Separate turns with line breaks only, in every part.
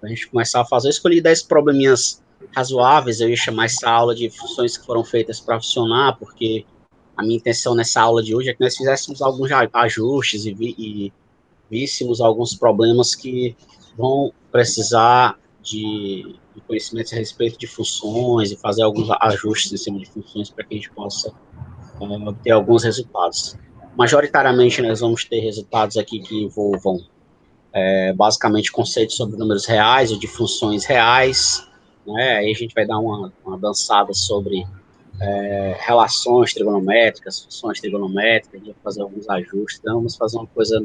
Para a gente começar a fazer. Eu escolhi 10 probleminhas razoáveis, eu ia chamar essa aula de funções que foram feitas para funcionar, porque a minha intenção nessa aula de hoje é que nós fizéssemos alguns ajustes e víssemos alguns problemas que vão precisar de conhecimentos a respeito de funções e fazer alguns ajustes em cima de funções para que a gente possa obter alguns resultados. Majoritariamente, nós vamos ter resultados aqui que envolvam basicamente conceitos sobre números reais ou de funções reais, né? Aí a gente vai dar uma dançada sobre relações trigonométricas, funções trigonométricas, a gente vai fazer alguns ajustes, então vamos fazer uma coisa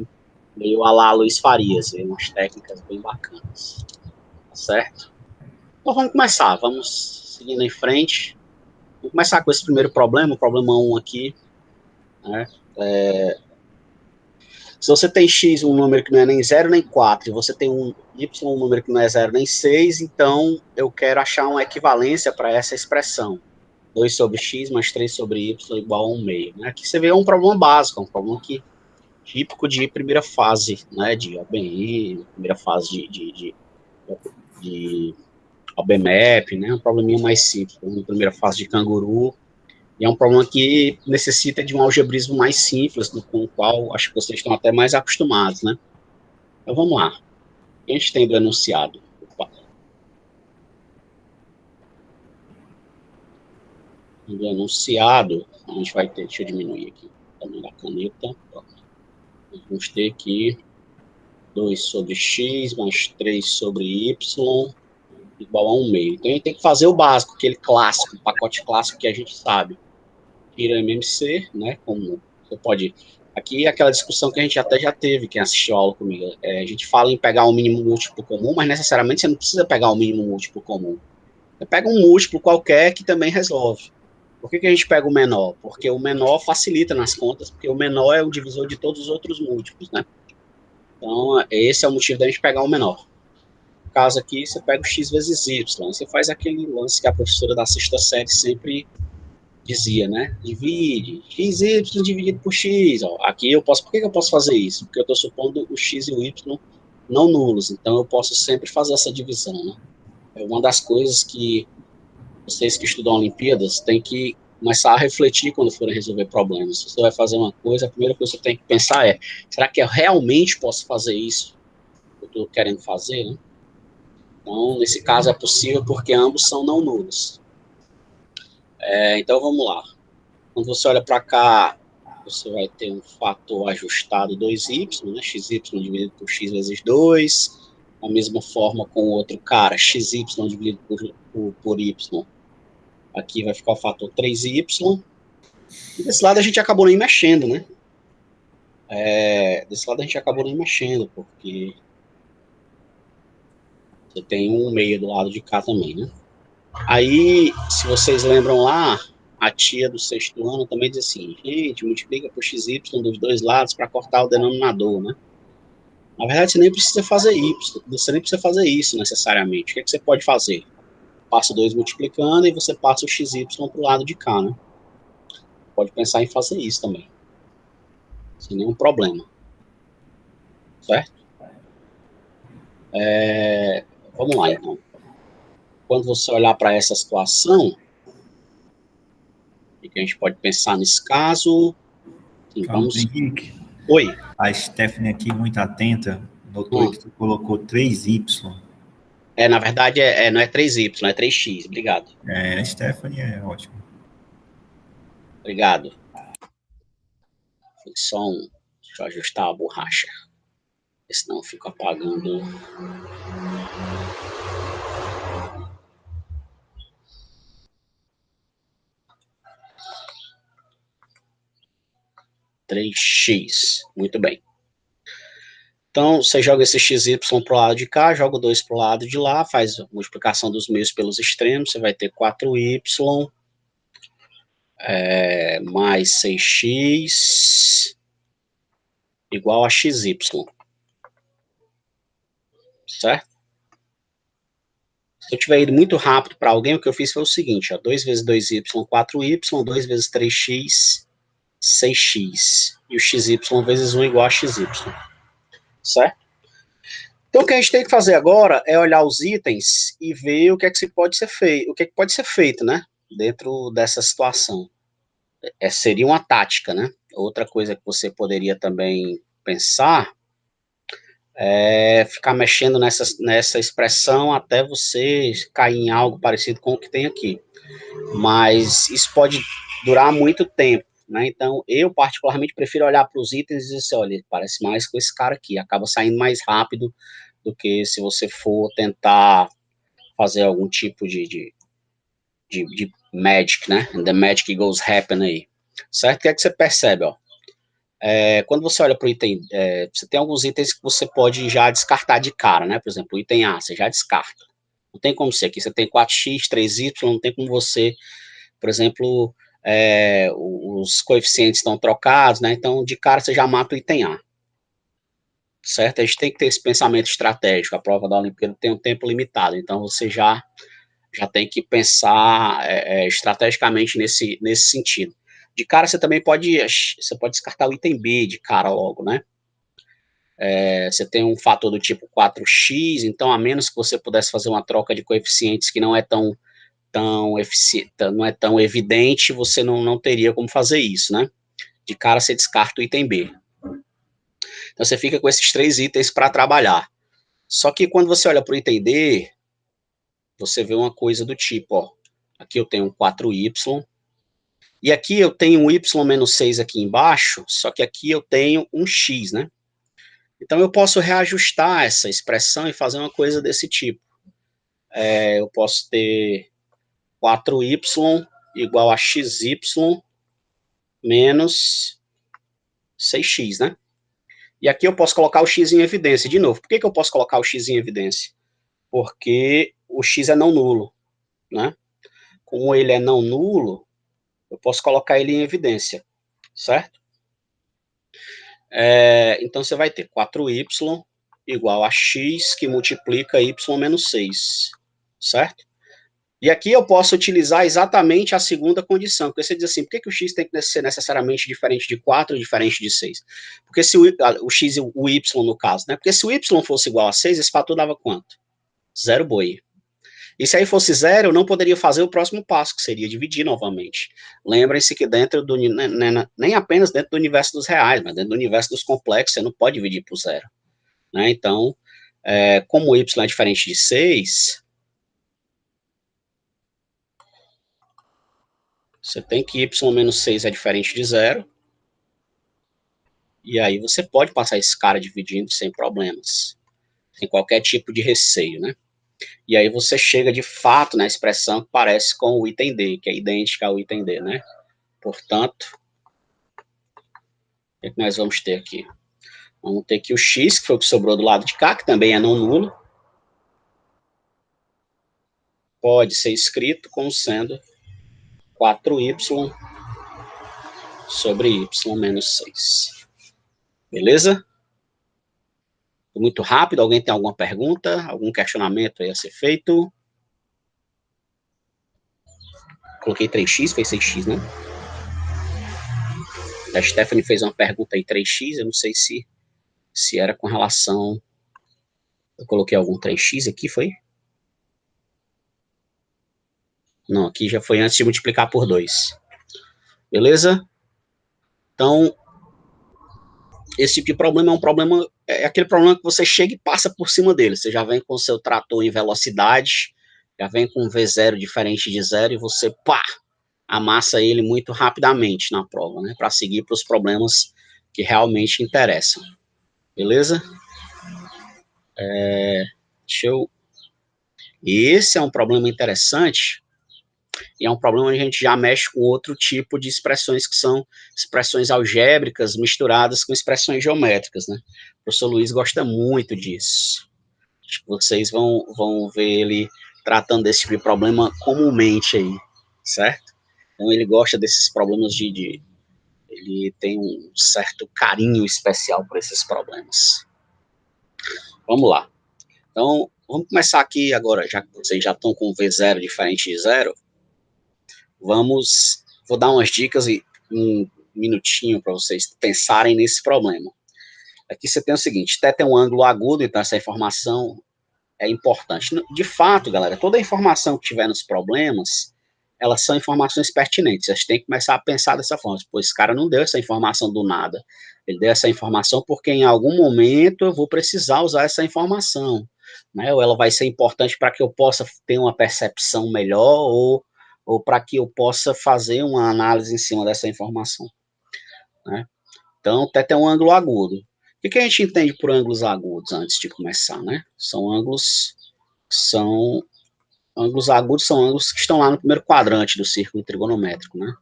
meio à la Luiz Farias, umas técnicas bem bacanas, tá certo? Então vamos começar, vamos seguindo em frente. Vamos começar com esse primeiro problema, o problema 1 aqui, né? Se você tem x, um número que não é nem 0 nem 4, e você tem um y, um número que não é 0 nem 6, então eu quero achar uma equivalência para essa expressão. 2 sobre x mais 3 sobre y igual a 1 meio. Né? Aqui você vê um problema básico, um problema típico de primeira fase, né, de OBI, primeira fase de OBMAP, né, um probleminha mais simples, uma primeira fase de canguru, e é um problema que necessita de um algebrismo mais simples, com o qual acho que vocês estão até mais acostumados, né. Então vamos lá. A gente tem do enunciado. Opa. Do enunciado, a gente vai ter, deixa eu diminuir aqui o tamanho da caneta. Vamos ter aqui 2 sobre x mais 3 sobre y igual a 1 meio. Então a gente tem que fazer o básico, aquele clássico, o pacote clássico que a gente sabe. Tira MMC, né? Como você pode. Aqui é aquela discussão que a gente até já teve, quem assistiu a aula comigo. A gente fala em pegar um mínimo múltiplo comum, mas necessariamente você não precisa pegar um mínimo múltiplo comum. Você pega um múltiplo qualquer que também resolve. Por que a gente pega o menor? Porque o menor facilita nas contas, porque o menor é o divisor de todos os outros múltiplos, né? Então, esse é o motivo da gente pegar o menor. No caso aqui, você pega o x vezes y. Você faz aquele lance que a professora da sexta série sempre dizia, né? Divide xy dividido por x. Ó, aqui eu posso. Por que eu posso fazer isso? Porque eu estou supondo o x e o y não nulos. Então eu posso sempre fazer essa divisão, né? É uma das coisas que vocês que estudam Olimpíadas têm que começar a refletir quando forem resolver problemas. Se você vai fazer uma coisa, a primeira coisa que você tem que pensar é: será que eu realmente posso fazer isso que eu estou querendo fazer, né? Então, nesse caso é possível porque ambos são não nulos. Então, vamos lá. Quando você olha para cá, você vai ter um fator ajustado 2y, né? xy dividido por x vezes 2. Da mesma forma com o outro cara, xy dividido por y. Aqui vai ficar o fator 3y. E desse lado a gente acabou nem mexendo, né? Desse lado a gente acabou nem mexendo, porque você tem um meio do lado de cá também, né? Aí, se vocês lembram lá, a tia do sexto ano também diz assim: gente, multiplica por xy dos dois lados para cortar o denominador, né? Na verdade, você nem precisa fazer isso, você nem precisa fazer isso necessariamente. O que, é que você pode fazer? Passa 2 multiplicando e você passa o xy para o lado de cá, né? Pode pensar em fazer isso também, sem nenhum problema, certo? Vamos lá, então. Quando você olhar para essa situação, o que a gente pode pensar nesse caso? Sim,
Carlos Henrique.
Oi.
A Stephanie aqui, muito atenta, notou que tu colocou 3Y.
Na verdade, não é 3Y, é 3x. Obrigado.
A Stephanie é ótimo.
Obrigado. Deixa eu ajustar a borracha. Senão eu fico apagando. (3x). Muito bem. Então, você joga esse xy para o lado de cá, joga o 2 para o lado de lá, faz a multiplicação dos meios pelos extremos, você vai ter 4y mais 6x igual a xy. Certo? Se eu tiver ido muito rápido para alguém, o que eu fiz foi o seguinte: ó, 2 vezes 2y, 4y, 2 vezes 3x, 6x. E o xy vezes 1 igual a xy. Certo? Então, o que a gente tem que fazer agora é olhar os itens e ver o que é que se pode ser feito, o que é que pode ser feito, né, dentro dessa situação. Seria uma tática, né? Outra coisa que você poderia também pensar é ficar mexendo nessa expressão até você cair em algo parecido com o que tem aqui. Mas isso pode durar muito tempo, né? Então, eu particularmente prefiro olhar para os itens e dizer assim, olha, parece mais com esse cara aqui, acaba saindo mais rápido do que se você for tentar fazer algum tipo de magic, né? And the magic goes happen aí. Certo? O que é que você percebe, ó? Quando você olha para o item, você tem alguns itens que você pode já descartar de cara, né? Por exemplo, o item A, você já descarta. Não tem como ser aqui, você tem 4x, 3y, não tem como você, por exemplo, os coeficientes estão trocados, né? Então, de cara, você já mata o item A. Certo? A gente tem que ter esse pensamento estratégico. A prova da Olimpíada tem um tempo limitado, então você já tem que pensar estrategicamente nesse sentido. De cara, você também pode descartar o item B de cara logo, né? Você tem um fator do tipo 4x, então a menos que você pudesse fazer uma troca de coeficientes que não é tão eficiente, não é tão evidente, você não teria como fazer isso, né? De cara você descarta o item B. Então você fica com esses 3 itens para trabalhar. Só que quando você olha para o item D, você vê uma coisa do tipo, ó, aqui eu tenho um 4y, e aqui eu tenho um y-6 aqui embaixo, só que aqui eu tenho um x, né? Então eu posso reajustar essa expressão e fazer uma coisa desse tipo. Eu posso ter 4y igual a xy menos 6x, né? E aqui eu posso colocar o x em evidência. De novo, por que eu posso colocar o x em evidência? Porque o x é não nulo, né? Como ele é não nulo, eu posso colocar ele em evidência, certo? Então você vai ter 4y igual a x que multiplica y menos 6, certo? E aqui eu posso utilizar exatamente a segunda condição, porque você diz assim, por que o x tem que ser necessariamente diferente de 4 e diferente de 6? Porque se o x e o y no caso, né? Porque se o y fosse igual a 6, esse fator dava quanto? Zero boi. E se aí fosse zero, eu não poderia fazer o próximo passo, que seria dividir novamente. Lembrem-se que dentro do, nem apenas dentro do universo dos reais, mas dentro do universo dos complexos, você não pode dividir por zero. Né? Então, como y é diferente de 6, você tem que y menos 6 é diferente de zero, e aí você pode passar esse cara dividindo sem problemas, sem qualquer tipo de receio, né? E aí você chega de fato na expressão que parece com o item D, que é idêntica ao item D, né? Portanto, o que nós vamos ter aqui? Vamos ter aqui o x, que foi o que sobrou do lado de cá, que também é não nulo. Pode ser escrito como sendo 4y sobre y menos 6. Beleza? Muito rápido. Alguém tem alguma pergunta? Algum questionamento aí a ser feito? Coloquei 3x, fez 6x, né? A Stephanie fez uma pergunta aí, 3x, eu não sei se era com relação... Eu coloquei algum 3x aqui, foi? Não, aqui já foi antes de multiplicar por 2. Beleza? Então, esse tipo de problema é aquele problema que você chega e passa por cima dele. Você já vem com o seu trator em velocidade, já vem com um V0 diferente de zero e você, pá, amassa ele muito rapidamente na prova, né? Para seguir para os problemas que realmente interessam. Beleza? Deixa eu... Esse é um problema interessante, e é um problema onde a gente já mexe com outro tipo de expressões que são expressões algébricas misturadas com expressões geométricas, né? O professor Luiz gosta muito disso. Acho que vocês vão ver ele tratando desse tipo de problema comumente aí, certo? Então ele gosta desses problemas ele tem um certo carinho especial por esses problemas. Vamos lá. Então, vamos começar aqui agora, já que vocês já estão com V0 diferente de zero, vou dar umas dicas e um minutinho para vocês pensarem nesse problema. Aqui você tem o seguinte, θ é um ângulo agudo, então essa informação é importante. De fato, galera, toda a informação que tiver nos problemas, elas são informações pertinentes. A gente tem que começar a pensar dessa forma. Pô, esse cara não deu essa informação do nada. Ele deu essa informação porque em algum momento eu vou precisar usar essa informação, né? Ou ela vai ser importante para que eu possa ter uma percepção melhor ou para que eu possa fazer uma análise em cima dessa informação, né? Então, θ é um ângulo agudo. O que a gente entende por ângulos agudos antes de começar, né? São ângulos agudos, são ângulos que estão lá no primeiro quadrante do círculo trigonométrico, né?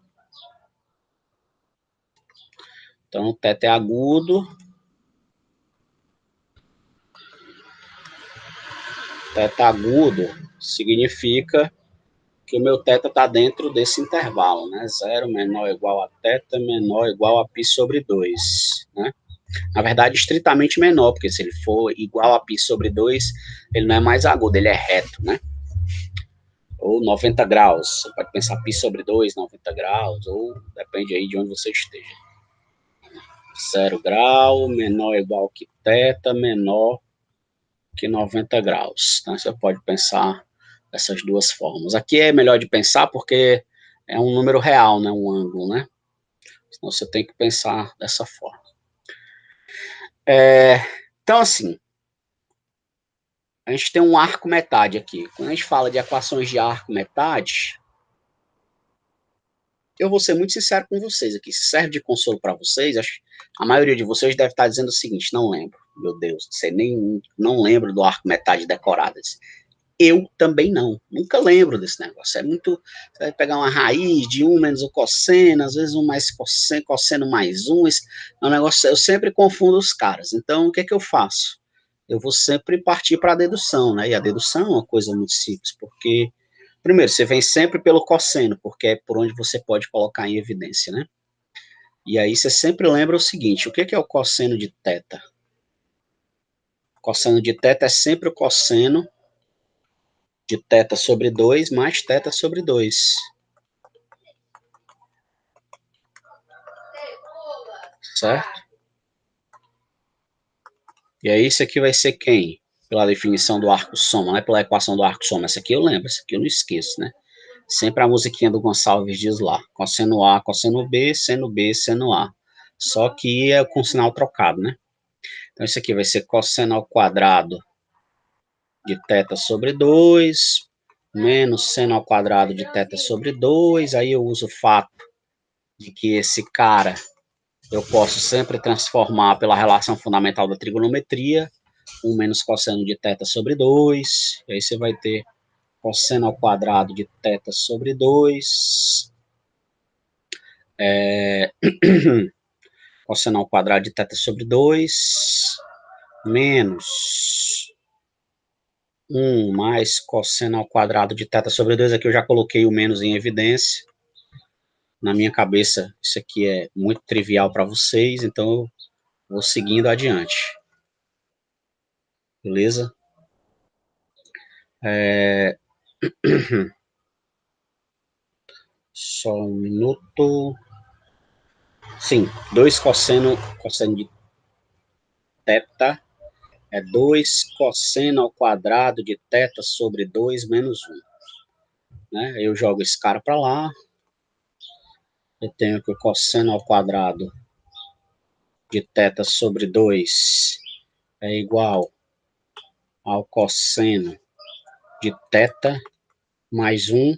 Então, θ é agudo. θ agudo significa que o meu θ está dentro desse intervalo, né? 0 menor ou igual a θ menor ou igual a π sobre 2, né? Na verdade, estritamente menor, porque se ele for igual a π sobre 2, ele não é mais agudo, ele é reto, né? Ou 90 graus, você pode pensar π sobre 2, 90 graus, ou depende aí de onde você esteja. 0 grau, menor ou igual que θ, menor que 90 graus. Então, você pode pensar dessas duas formas. Aqui é melhor de pensar porque é um número real, né? Um ângulo, né? Então, você tem que pensar dessa forma. Então, assim, a gente tem um arco metade aqui. Quando a gente fala de equações de arco metade, eu vou ser muito sincero com vocês aqui. Se serve de consolo para vocês, acho, a maioria de vocês deve estar dizendo o seguinte: não lembro, meu Deus, você nem não lembro do arco metade decorado. Eu também não, nunca lembro desse negócio. É muito. Você vai pegar uma raiz de 1 menos o cosseno, às vezes 1 mais cosseno, cosseno mais 1. É um negócio, eu sempre confundo os caras. Então, o que é que eu faço? Eu vou sempre partir para a dedução, né? E a dedução é uma coisa muito simples, porque primeiro, você vem sempre pelo cosseno, porque é por onde você pode colocar em evidência, né? E aí você sempre lembra o seguinte, o que é o cosseno de θ? O cosseno de θ é sempre o cosseno de θ sobre 2 mais θ sobre 2. Certo? E aí isso aqui vai ser quem? Pela definição do arco-soma, não é pela equação do arco-soma. Essa aqui eu lembro, essa aqui eu não esqueço, né? Sempre a musiquinha do Gonçalves diz lá, cosseno A, cosseno B, seno A. Só que é com sinal trocado, né? Então, isso aqui vai ser cosseno ao quadrado de θ sobre 2, menos seno ao quadrado de θ sobre 2. Aí eu uso o fato de que esse cara eu posso sempre transformar pela relação fundamental da trigonometria, 1 menos cosseno de θ sobre 2. E aí você vai ter cosseno ao quadrado de θ sobre 2. Cosseno ao quadrado de θ sobre 2, menos 1 mais cosseno ao quadrado de θ sobre 2. Aqui eu já coloquei o menos em evidência. Na minha cabeça, isso aqui é muito trivial para vocês, então eu vou seguindo adiante. Beleza? Só um minuto. Sim, 2 cosseno de θ é 2 cosseno ao quadrado de θ sobre 2 menos 1. Né? Eu jogo esse cara para lá. Eu tenho que o cosseno ao quadrado de θ sobre 2 é igual ao cosseno de θ mais 1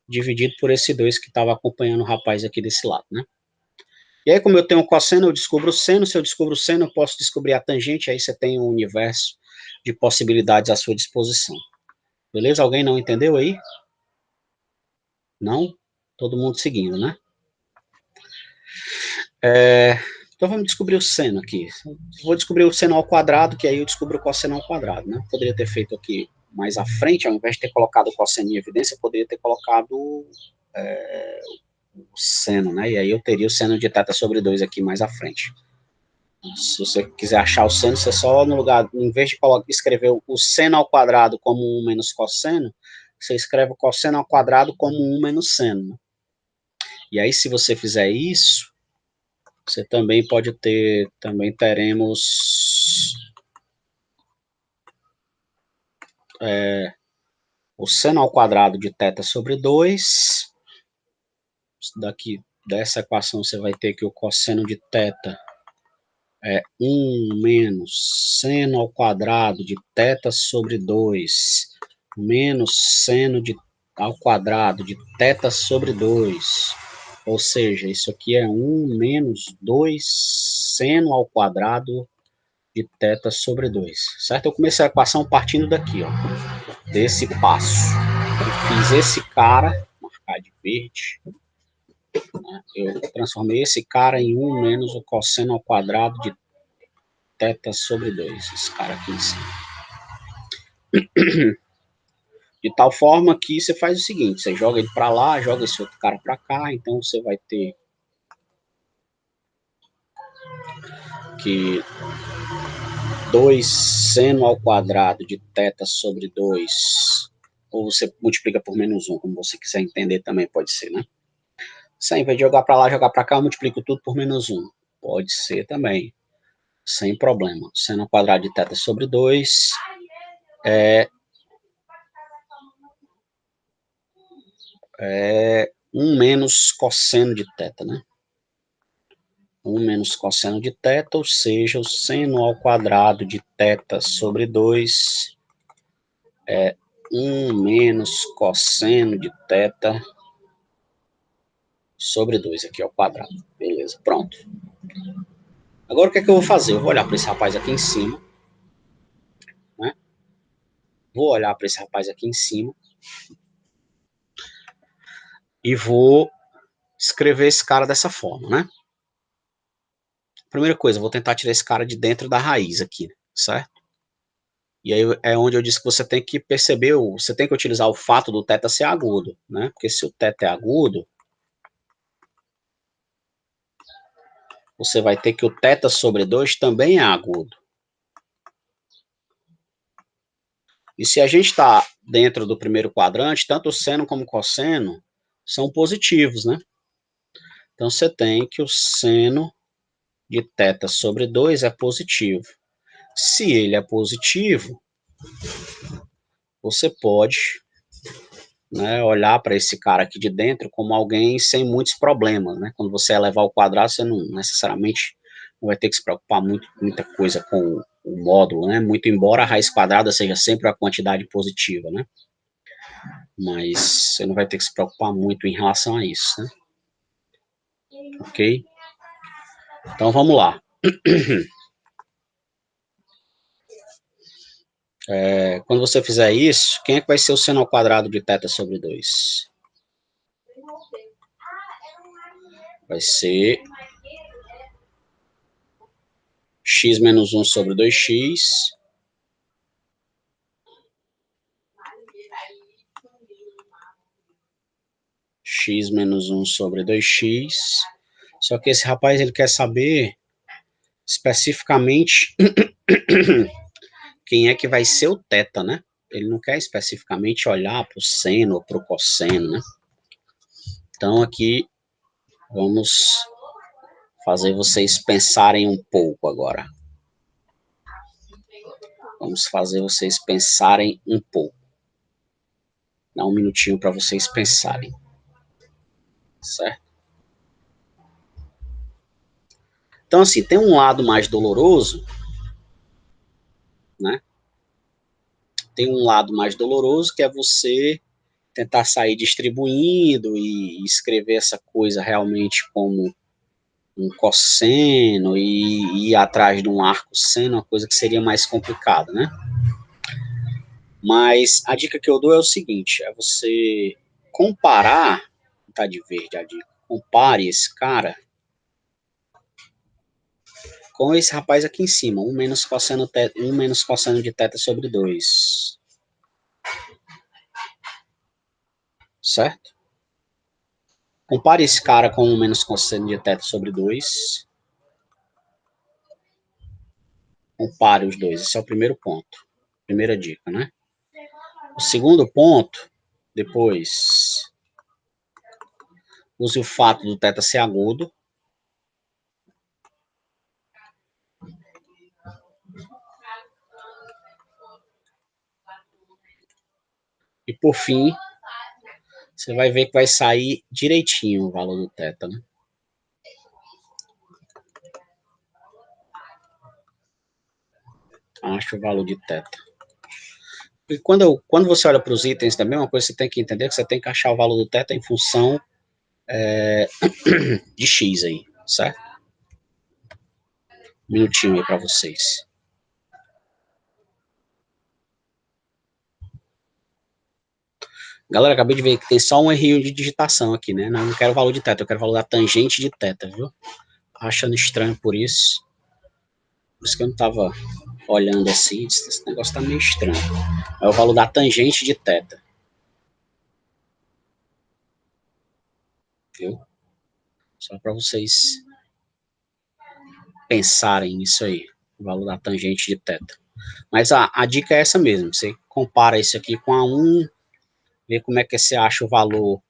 dividido por esse 2 que estava acompanhando o rapaz aqui desse lado, né? E aí, como eu tenho o cosseno, eu descubro o seno. Se eu descubro o seno, eu posso descobrir a tangente. Aí você tem um universo de possibilidades à sua disposição. Beleza? Alguém não entendeu aí? Não? Todo mundo seguindo, né? Então vamos descobrir o seno aqui. Vou descobrir o seno ao quadrado, que aí eu descubro o cosseno ao quadrado, né? Poderia ter feito aqui mais à frente, ao invés de ter colocado o cosseno em evidência, eu poderia ter colocado o seno, né? E aí eu teria o seno de θ sobre 2 aqui mais à frente. Se você quiser achar o seno, você só no lugar, em vez de escrever o seno ao quadrado como 1 menos cosseno, você escreve o cosseno ao quadrado como 1 menos seno. E aí, se você fizer isso, Você também pode ter, também teremos o seno ao quadrado de θ sobre 2. Daqui, dessa equação, você vai ter que o cosseno de θ é 1 menos seno ao quadrado de θ sobre 2, menos seno ao quadrado de θ sobre 2. Ou seja, isso aqui é 1 menos 2 seno ao quadrado de θ sobre 2, certo? Eu comecei a equação partindo daqui, ó, desse passo. Eu fiz esse cara, marcar de verde, né? Eu transformei esse cara em 1 menos o cosseno ao quadrado de θ sobre 2, esse cara aqui em cima. De tal forma que você faz o seguinte, você joga ele para lá, joga esse outro cara para cá, então você vai ter que 2 seno ao quadrado de θ sobre 2, ou você multiplica por menos 1, como você quiser entender também pode ser, né? Se ao invés de jogar para lá, jogar para cá, eu multiplico tudo por menos 1. Pode ser também, sem problema. Seno ao quadrado de θ sobre 2 é 1 menos cosseno de θ, né? 1 menos cosseno de θ, ou seja, o seno ao quadrado de θ sobre 2 é 1 menos cosseno de θ sobre 2 aqui ao quadrado. Beleza, pronto. Agora o que é que eu vou fazer? Eu vou olhar para esse rapaz aqui em cima, né? Vou olhar para esse rapaz aqui em cima e vou escrever esse cara dessa forma, né? Primeira coisa, eu vou tentar tirar esse cara de dentro da raiz aqui, certo? E aí é onde eu disse que você tem que perceber, você tem que utilizar o fato do θ ser agudo, né? Porque se o θ é agudo, você vai ter que o θ sobre 2 também é agudo. E se a gente está dentro do primeiro quadrante, tanto o seno como o cosseno são positivos, né? Então você tem que o seno de θ sobre 2 é positivo. Se ele é positivo, você pode, né, olhar para esse cara aqui de dentro como alguém sem muitos problemas, né? Quando você elevar ao quadrado, você não necessariamente não vai ter que se preocupar muita coisa com o módulo, né? Muito embora a raiz quadrada seja sempre a quantidade positiva, né? Mas você não vai ter que se preocupar muito em relação a isso, né? Ok? Então vamos lá. Quando você fizer isso, quem é que vai ser o seno ao quadrado de θ sobre 2? Vai ser x menos 1 sobre 2x x menos 1 sobre 2x. Só que esse rapaz ele quer saber especificamente quem é que vai ser o θ, né? Ele não quer especificamente olhar para o seno ou para o cosseno, né? Então aqui vamos fazer vocês pensarem um pouco agora. Vamos fazer vocês pensarem um pouco. Dá um minutinho para vocês pensarem. Certo? Então, assim, tem um lado mais doloroso, né? Tem um lado mais doloroso que é você tentar sair distribuindo e escrever essa coisa realmente como um cosseno e ir atrás de um arco seno, uma coisa que seria mais complicada, né? Mas a dica que eu dou é o seguinte, é você comparar, tá de verde a dica, compare esse cara com esse rapaz aqui em cima, 1 menos cosseno de θ sobre 2. Certo? Compare esse cara com 1 menos cosseno de θ sobre 2. Compare os dois. Esse é o primeiro ponto. Primeira dica, né? O segundo ponto, depois, use o fato do θ ser agudo. E por fim, você vai ver que vai sair direitinho o valor do θ, né? Acho o valor de θ. E quando você olha para os itens também, uma coisa que você tem que entender é que você tem que achar o valor do θ em função de x aí, certo? Um minutinho aí para vocês. Galera, acabei de ver que tem só um errinho de digitação aqui, né? Não quero o valor de θ, eu quero o valor da tangente de θ, viu? Achando estranho por isso. Por isso que eu não tava olhando assim, esse negócio tá meio estranho. É o valor da tangente de θ. Viu? Só para vocês pensarem nisso aí, o valor da tangente de θ. Mas a dica é essa mesmo, você compara isso aqui com a 1, vê como é que você acha o valor,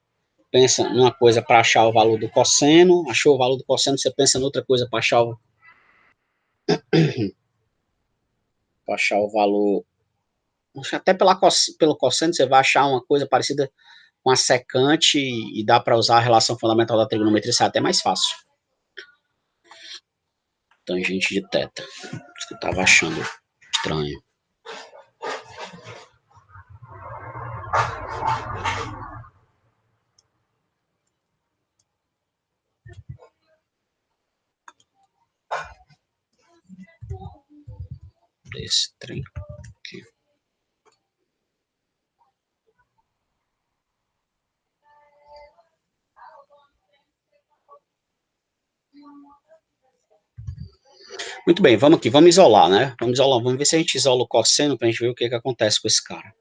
pensa numa coisa para achar o valor do cosseno, achou o valor do cosseno, você pensa em outra coisa para achar o valor, até pelo cosseno você vai achar uma coisa parecida com a secante e dá para usar a relação fundamental da trigonometria, isso é até mais fácil. Tangente de θ, isso que eu estava achando estranho. Desse trem aqui. Muito bem, vamos aqui, vamos isolar, né? Vamos isolar, vamos ver se a gente isola o cosseno para a gente ver o que acontece com esse cara.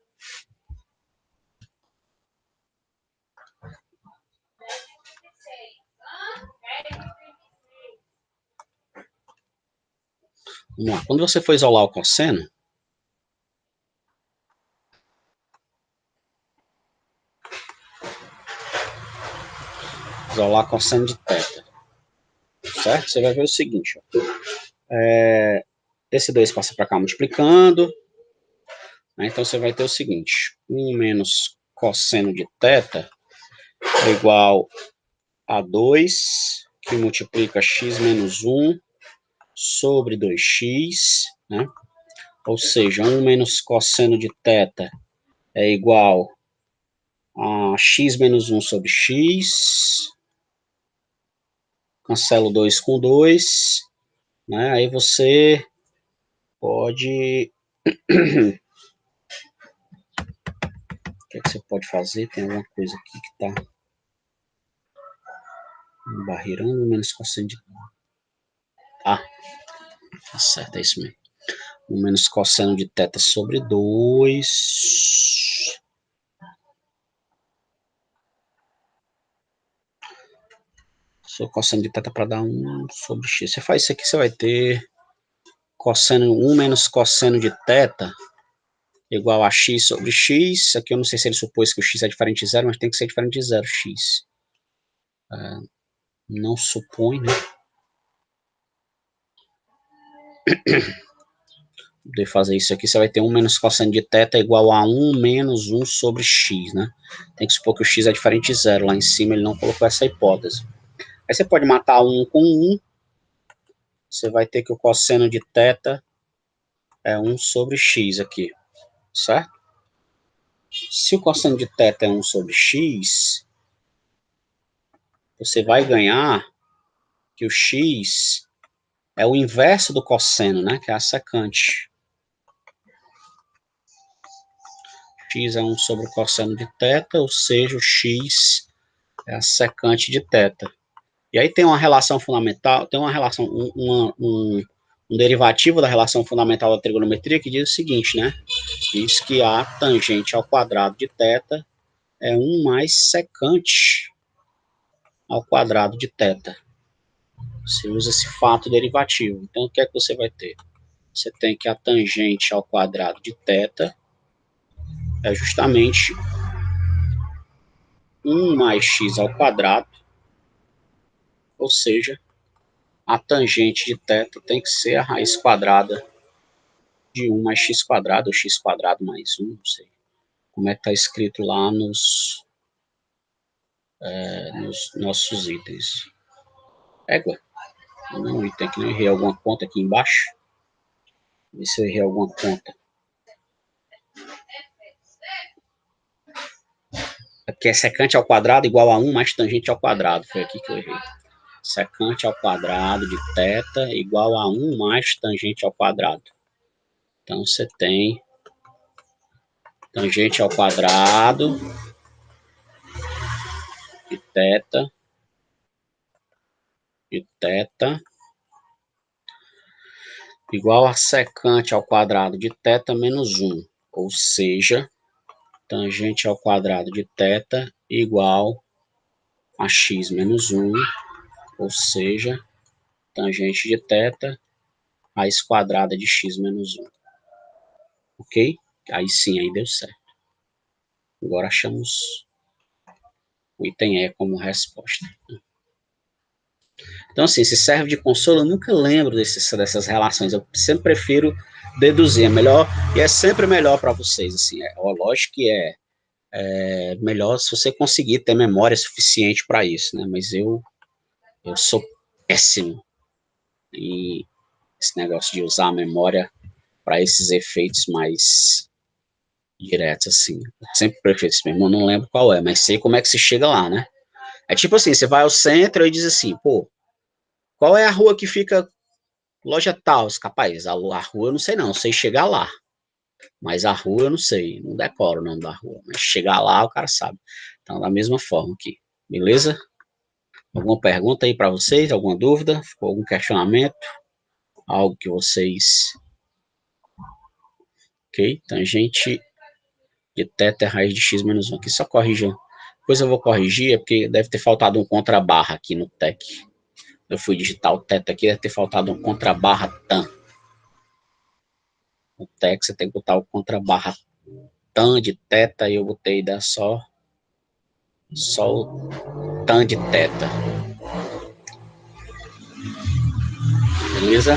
Vamos lá, quando você for isolar o cosseno, isolar cosseno de θ, certo? Você vai ver o seguinte, ó. Esse 2 passa para cá multiplicando, né? Então você vai ter o seguinte, 1 menos cosseno de θ é igual a 2, que multiplica x menos 1 sobre 2x, né? Ou seja, 1 menos cosseno de θ é igual a x menos 1 sobre x, cancelo 2 com 2, né? Aí você pode... O que é que você pode fazer? Tem alguma coisa aqui que está barreirando, menos cosseno de... Ah, tá certo, é isso mesmo. O menos cosseno de θ sobre 2. Seu cosseno de θ para dar 1 sobre x. Você faz isso aqui, você vai ter cosseno 1 menos cosseno de θ igual a x sobre x. Aqui eu não sei se ele supôs que o x é diferente de zero, mas tem que ser diferente de zero, x. Não supõe, né? De fazer isso aqui, você vai ter 1 menos cosseno de θ igual a 1 menos 1 sobre x, né? Tem que supor que o x é diferente de zero. Lá em cima ele não colocou essa hipótese. Aí você pode matar 1 com 1. Você vai ter que o cosseno de θ é 1 sobre x aqui, certo? Se o cosseno de θ é 1 sobre x, você vai ganhar que o x é o inverso do cosseno, né? Que é a secante. X é 1 sobre o cosseno de θ, ou seja, o x é a secante de θ. E aí tem uma relação fundamental, tem uma relação, um derivativo da relação fundamental da trigonometria que diz o seguinte, né? Diz que a tangente ao quadrado de θ é 1 mais secante ao quadrado de θ. Você usa esse fato derivativo. Então, o que é que você vai ter? Você tem que a tangente ao quadrado de θ é justamente 1 mais x ao quadrado, ou seja, a tangente de θ tem que ser a raiz quadrada de 1 mais x quadrado, ou x quadrado mais 1, não sei. como é que está escrito lá nos nossos itens. Égua, não, item aqui, não errei alguma conta aqui embaixo. Ver se eu errei alguma conta. É porque é secante ao quadrado igual a 1 mais tangente ao quadrado. Foi aqui que eu errei. Secante ao quadrado de θ igual a 1 mais tangente ao quadrado. Então, você tem tangente ao quadrado de θ igual a secante ao quadrado de θ menos 1. Ou seja, tangente ao quadrado de θ igual a x menos 1. Ou seja, tangente de θ raiz quadrada de x menos 1. Ok? Aí sim, aí deu certo. Agora achamos o item E como resposta. Então, assim, se serve de consolo, eu nunca lembro dessas relações. Eu sempre prefiro deduzir. É melhor, e é sempre melhor para vocês. Assim, lógico que é melhor se você conseguir ter memória suficiente para isso, né? Mas eu sou péssimo em esse negócio de usar a memória para esses efeitos mais diretos, assim. Eu sempre prefiro isso mesmo. Eu não lembro qual é, mas sei como é que se chega lá, né? É tipo assim, você vai ao centro e diz assim, pô, qual é a rua que fica loja tal? Capaz, a rua eu não sei não, sei chegar lá. Mas a rua eu não sei, não decoro o nome da rua. Mas chegar lá o cara sabe. Então, da mesma forma aqui. Beleza? Alguma pergunta aí para vocês? Alguma dúvida? Ficou algum questionamento? Algo que vocês... Ok? Tangente de θ é raiz de x menos 1. Aqui só corrija. Depois eu vou corrigir, é porque deve ter faltado um contrabarra aqui no TEC. Eu fui digitar o θ aqui, deve ter faltado um contrabarra tan. No TEC você tem que botar o contrabarra tan de θ e eu botei só o tan de θ. Beleza?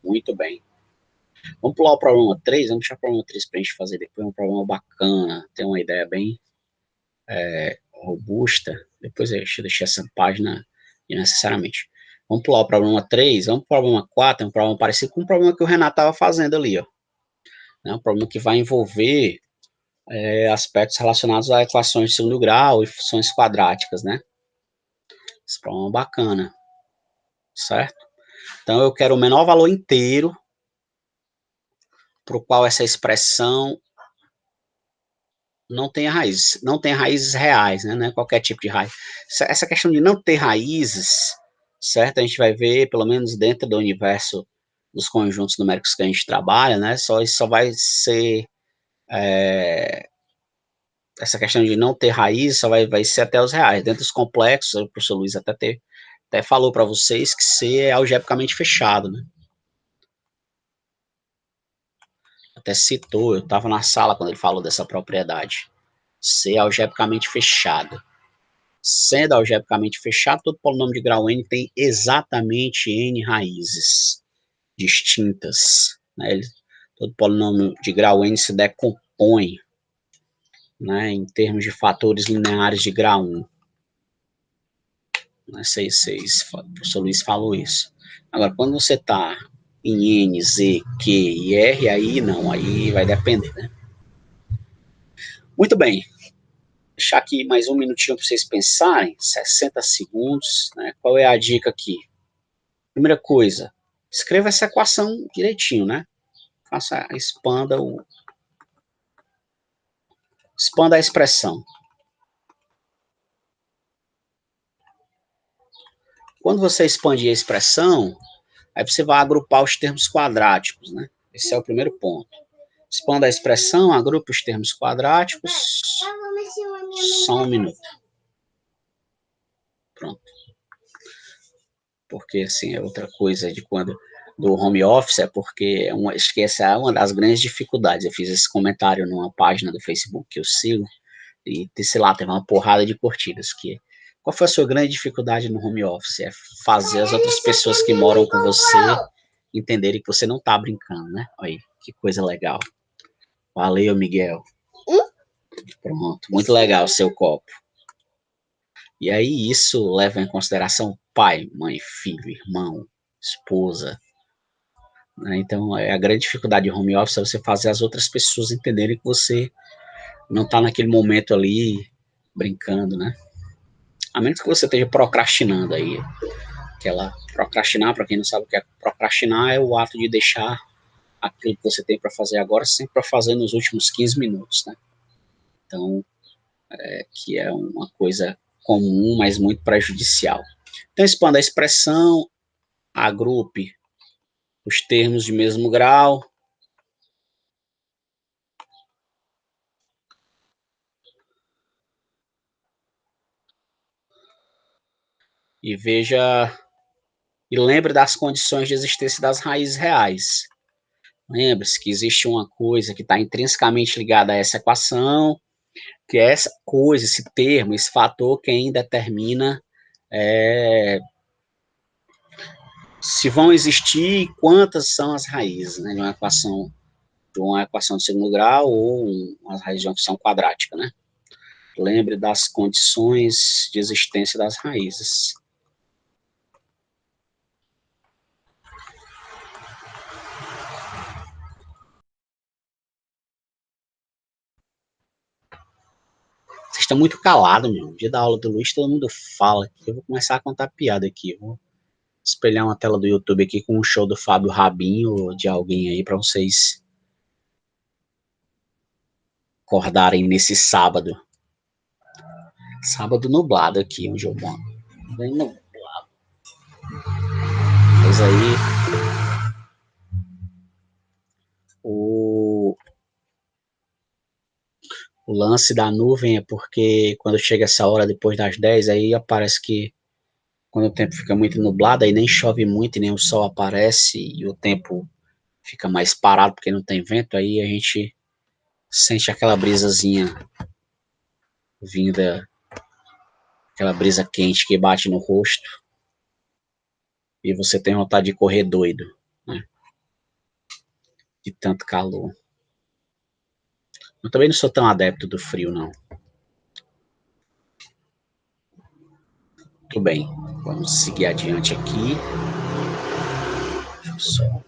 Muito bem. Vamos pular o problema 3, vamos deixar o problema 3 para a gente fazer depois, um problema bacana, tem uma ideia bem robusta. Depois deixa eu deixar essa página desnecessariamente. Vamos pular o problema 3, vamos para o problema 4, é um problema parecido com o problema que o Renato estava fazendo ali, ó. É um problema que vai envolver aspectos relacionados a equações de segundo grau e funções quadráticas, né? Esse problema é bacana, certo? Então, eu quero o menor valor inteiro para o qual essa expressão não tem raízes reais, né? Não é qualquer tipo de raiz. Essa questão de não ter raízes, certo? A gente vai ver, pelo menos dentro do universo dos conjuntos numéricos que a gente trabalha, né? Isso só vai ser essa questão de não ter raiz só vai ser até os reais. Dentro dos complexos, o professor Luiz até falou para vocês que C é algebricamente fechado, né? Até citou, eu estava na sala quando ele falou dessa propriedade. C é algebricamente fechado. Sendo algebricamente fechado, todo polinômio de grau n tem exatamente n raízes distintas, né? Todo polinômio de grau n se decompõe, né, em termos de fatores lineares de grau 1. Né, o professor Luiz falou isso. Agora, quando você está em N, Z, Q e R, aí não, aí vai depender, né? Muito bem. Deixar aqui mais um minutinho para vocês pensarem, 60 segundos, né? Qual é a dica aqui? Primeira coisa, escreva essa equação direitinho, né? Expanda a expressão. Quando você expandir a expressão, aí você vai agrupar os termos quadráticos, né? Esse é o primeiro ponto. Expanda a expressão, agrupe os termos quadráticos. Só um minuto. Pronto. Porque, assim, é outra coisa de quando do home office, é porque acho que essa é uma das grandes dificuldades. Eu fiz esse comentário numa página do Facebook que eu sigo, e, sei lá, teve uma porrada de curtidas. Qual foi a sua grande dificuldade no home office? É fazer as outras pessoas que moram com você entenderem que você não está brincando, né? Aí, que coisa legal. Valeu, Miguel. Pronto, muito legal o seu copo. E aí isso leva em consideração pai, mãe, filho, irmão, esposa, né? Então, a grande dificuldade de home office é você fazer as outras pessoas entenderem que você não está naquele momento ali brincando, né? A menos que você esteja procrastinando aí. Procrastinar, para quem não sabe o que é procrastinar, é o ato de deixar aquilo que você tem para fazer agora sempre para fazer nos últimos 15 minutos, né? Então, que é uma coisa comum, mas muito prejudicial. Então, expanda a expressão, agrupe os termos de mesmo grau. E veja, e lembre das condições de existência das raízes reais. Lembre-se que existe uma coisa que está intrinsecamente ligada a essa equação, que é essa coisa, esse termo, esse fator quem determina se vão existir e quantas são as raízes, né, de uma equação de segundo grau ou as raízes de uma função quadrática, né? Lembre das condições de existência das raízes. Vocês estão muito calados, meu. No dia da aula do Luiz, todo mundo fala aqui. Eu vou começar a contar piada aqui. Vou espelhar uma tela do YouTube aqui com um show do Fábio Rabinho ou de alguém aí para vocês acordarem nesse sábado. Sábado nublado aqui, onde eu moro. Bem nublado. Mas aí o lance da nuvem é porque quando chega essa hora depois das 10, aí aparece que quando o tempo fica muito nublado, aí nem chove muito e nem o sol aparece e o tempo fica mais parado porque não tem vento, aí a gente sente aquela brisazinha vinda, aquela brisa quente que bate no rosto e você tem vontade de correr doido, né? De tanto calor. Eu também não sou tão adepto do frio, não. Tudo bem, vamos seguir adiante aqui. Deixa eu só...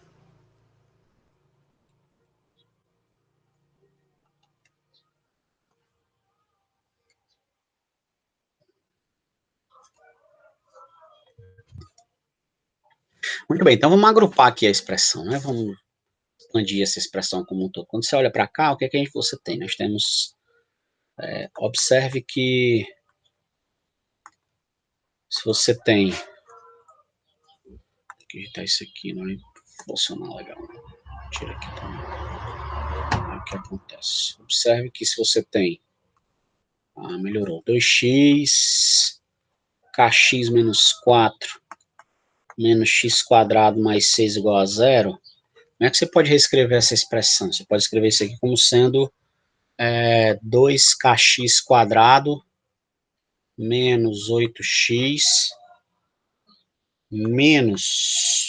Muito bem, então vamos agrupar aqui a expressão, né? Vamos expandir essa expressão como um todo. Quando você olha para cá, o que é que você tem? Nós temos... observe que se você tem... Tem que agitar isso aqui, não vai funcionar legal. Tira aqui também. O que acontece? Observe que se você tem... melhorou. 2x, kx menos 4, menos x quadrado mais 6 igual a 0. Como é que você pode reescrever essa expressão? Você pode escrever isso aqui como sendo 2kx quadrado menos 8x menos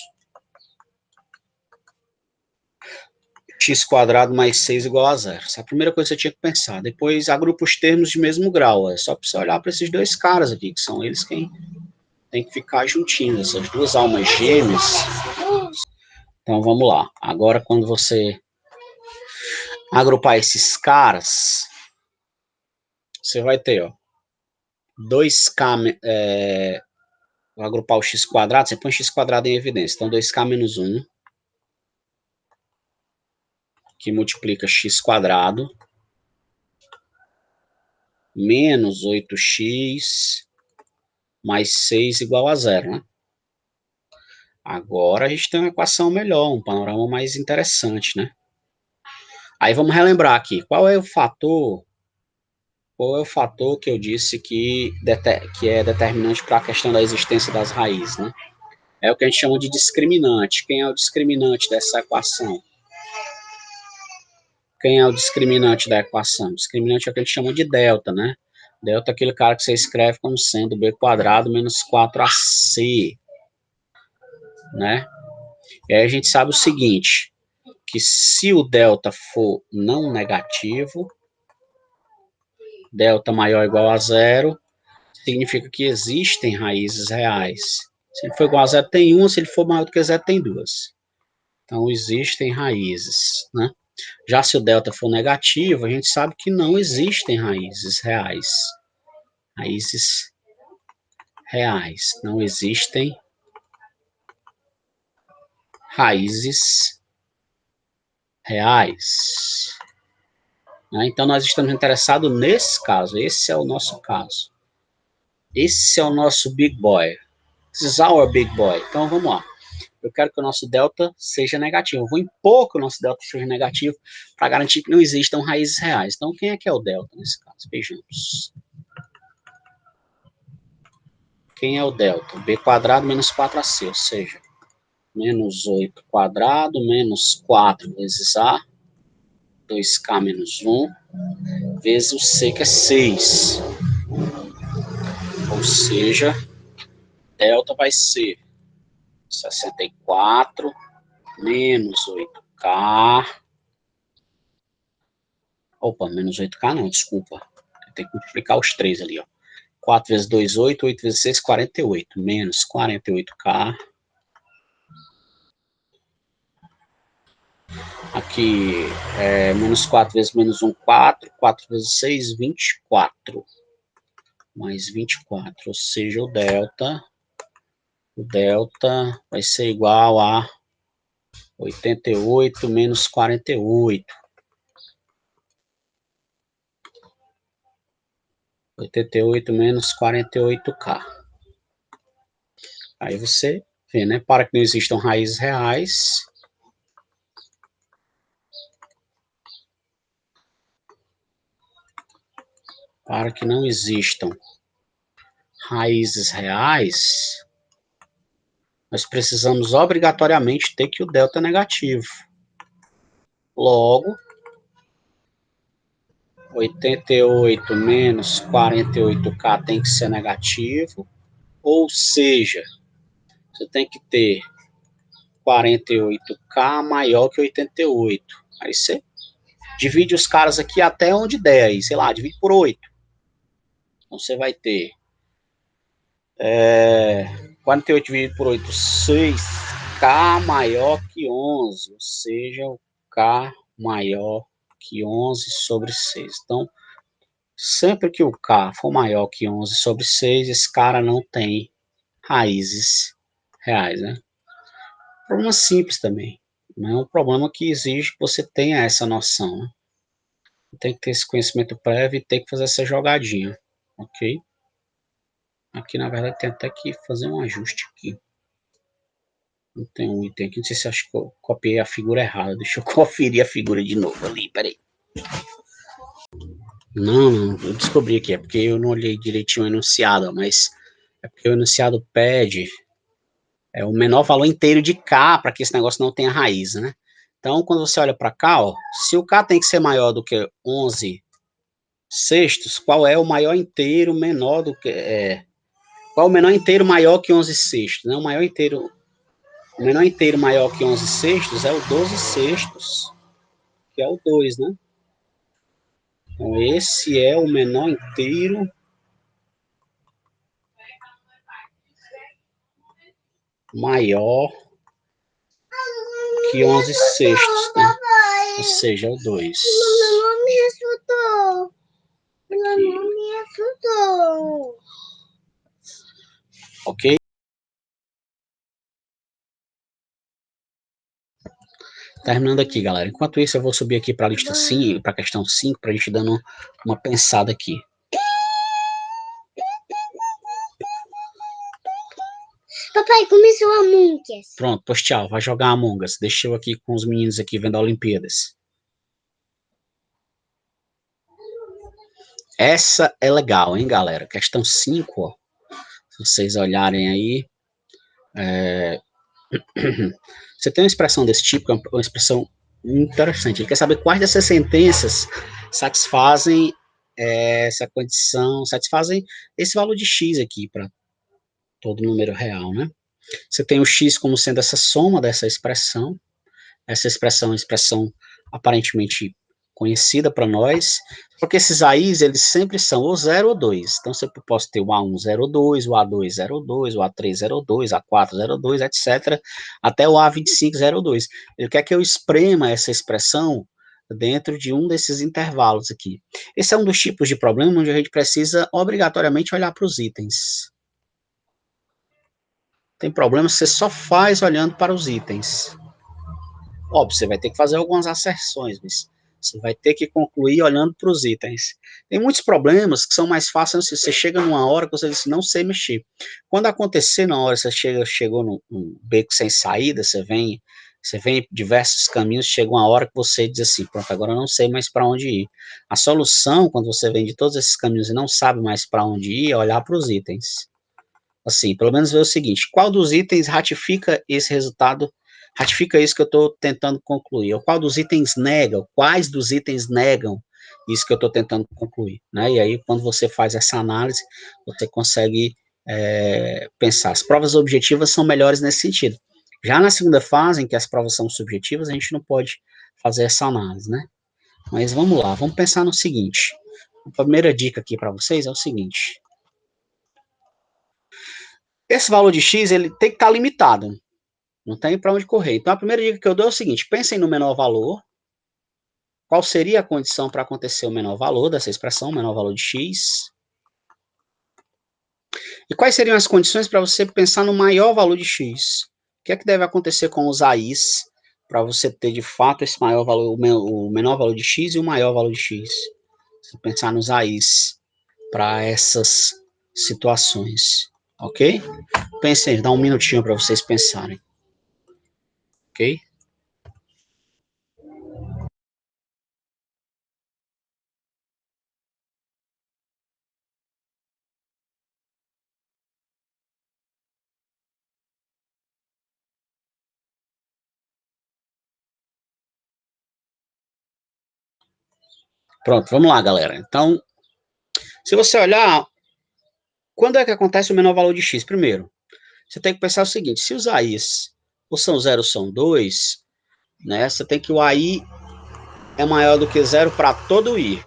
x quadrado mais 6 igual a 0. Essa é a primeira coisa que você tinha que pensar. Depois agrupa os termos de mesmo grau. É só para você olhar para esses dois caras aqui, que são eles quem tem que ficar juntinhos, essas duas almas gêmeas. Então vamos lá. Agora quando você agrupar esses caras, você vai ter, ó, 2k, vou agrupar o x quadrado, você põe x quadrado em evidência. Então 2k menos 1, que multiplica x quadrado, menos 8x mais 6 igual a 0, né? Agora a gente tem uma equação melhor, um panorama mais interessante, né? Aí vamos relembrar aqui, qual é o fator que eu disse que é determinante para a questão da existência das raízes, né? É o que a gente chama de discriminante. Quem é o discriminante dessa equação? Quem é o discriminante da equação? O discriminante é o que a gente chama de delta, né? Delta é aquele cara que você escreve como sendo b quadrado menos 4ac, né? E aí a gente sabe o seguinte, que se o delta for não negativo, delta maior ou igual a zero, significa que existem raízes reais. Se ele for igual a zero, tem uma. Se ele for maior do que zero, tem duas. Então, existem raízes, né? Já se o delta for negativo, a gente sabe que não existem raízes reais. Raízes reais. Não existem raízes reais. Então, nós estamos interessados nesse caso. Esse é o nosso caso. Esse é o nosso big boy. This is our big boy. Então, vamos lá. Eu quero que o nosso delta seja negativo. Eu vou impor que o nosso delta seja negativo para garantir que não existam raízes reais. Então, quem é que é o delta nesse caso? Vejamos. Quem é o delta? B quadrado menos 4AC, ou seja, menos 8 quadrado menos 4 vezes A, 2K menos 1, vezes o C, que é 6. Ou seja, delta vai ser 64 menos 8K. Opa, menos 8K não, desculpa. Tem que multiplicar os 3 ali, ó. 4 vezes 2, 8. 8 vezes 6, 48. Menos 48K. Aqui, menos 4 vezes menos 1, 4. 4 vezes 6, 24. Mais 24, ou seja, o delta vai ser igual a 88 menos 48. 88 menos 48K. Aí você vê, né? Para que não existam raízes reais, para que não existam raízes reais, nós precisamos obrigatoriamente ter que o delta é negativo. Logo, 88 menos 48K tem que ser negativo, ou seja, você tem que ter 48K maior que 88. Aí você divide os caras aqui até onde der, aí, sei lá, divide por 8. Então você vai ter 48 dividido por 8, 6K maior que 11, ou seja, o K maior que 11 sobre 6. Então, sempre que o K for maior que 11 sobre 6, esse cara não tem raízes reais, né? Problema simples também. Não é um problema que exige que você tenha essa noção, né? Tem que ter esse conhecimento prévio e tem que fazer essa jogadinha, ok? Aqui, na verdade, tem até que fazer um ajuste aqui. Não tem um item aqui, não sei se acho que eu copiei a figura errada. Deixa eu conferir a figura de novo ali, peraí. Não, eu descobri aqui, é porque eu não olhei direitinho o enunciado, mas é porque o enunciado pede o menor valor inteiro de K para que esse negócio não tenha raiz, né? Então, quando você olha para cá, ó, se o K tem que ser maior do que 11 sextos, qual é o maior inteiro menor do que... qual é o menor inteiro maior que 11 sextos? Né? O menor inteiro maior que 11 sextos é o 12 sextos, que é o 2, né? Então, esse é o menor inteiro maior que 11 sextos, né? Ou seja, é o 2.
Mamãe me ajudou. Mamãe me ajudou.
Ok? Terminando aqui, galera. Enquanto isso, eu vou subir aqui para a lista 5, para a questão 5, para a gente dando uma pensada aqui.
Papai, começou a Among Us.
Pronto, pois tchau. Vai jogar Among Us. Deixa eu aqui com os meninos aqui vendo a Olimpíadas. Essa é legal, hein, galera? Questão 5, ó. Se vocês olharem aí. Você tem uma expressão desse tipo, que é uma expressão interessante. Ele quer saber quais dessas sentenças satisfazem essa condição, satisfazem esse valor de x aqui para todo número real, né? Você tem o x como sendo essa soma dessa expressão, Essa expressão é uma expressão aparentemente conhecida para nós, porque esses AIs, eles sempre são ou 0 ou 2. Então, você posso ter o A1 02, o A2 02, o A3 02, A4 02, etc., até o A25 02. Ele quer que eu esprema essa expressão dentro de um desses intervalos aqui. Esse é um dos tipos de problema onde a gente precisa obrigatoriamente olhar para os itens. Tem problemas que você só faz olhando para os itens. Óbvio, você vai ter que fazer algumas asserções, mas você vai ter que concluir olhando para os itens. Tem muitos problemas que são mais fáceis, você chega numa hora que você diz, não sei mexer. Quando acontecer na hora, você chegou num beco sem saída, você vem diversos caminhos, chega uma hora que você diz assim, pronto, agora eu não sei mais para onde ir. A solução, quando você vem de todos esses caminhos e não sabe mais para onde ir, é olhar para os itens. Assim, pelo menos ver o seguinte, qual dos itens ratifica esse resultado, ratifica isso que eu estou tentando concluir, ou qual dos itens nega, quais dos itens negam isso que eu estou tentando concluir, né? E aí, quando você faz essa análise, você consegue pensar. As provas objetivas são melhores nesse sentido. Já na segunda fase, em que as provas são subjetivas, a gente não pode fazer essa análise, né? Mas vamos lá, vamos pensar no seguinte. A primeira dica aqui para vocês é o seguinte. Esse valor de x, ele tem que estar limitado. Não tem para onde correr. Então, a primeira dica que eu dou é o seguinte, pensem no menor valor. Qual seria a condição para acontecer o menor valor dessa expressão, o menor valor de x? E quais seriam as condições para você pensar no maior valor de x? O que é que deve acontecer com os AIs para você ter, de fato, esse maior valor, o menor valor de x e o maior valor de x? Se pensar nos AIs para essas situações, ok? Pensem, dá um minutinho para vocês pensarem. Ok? Pronto, vamos lá, galera. Então, se você olhar, quando é que acontece o menor valor de x? Primeiro, você tem que pensar o seguinte, se os AIs ou são 0 ou são 2, né, você tem que o AI é maior do que 0 para todo I.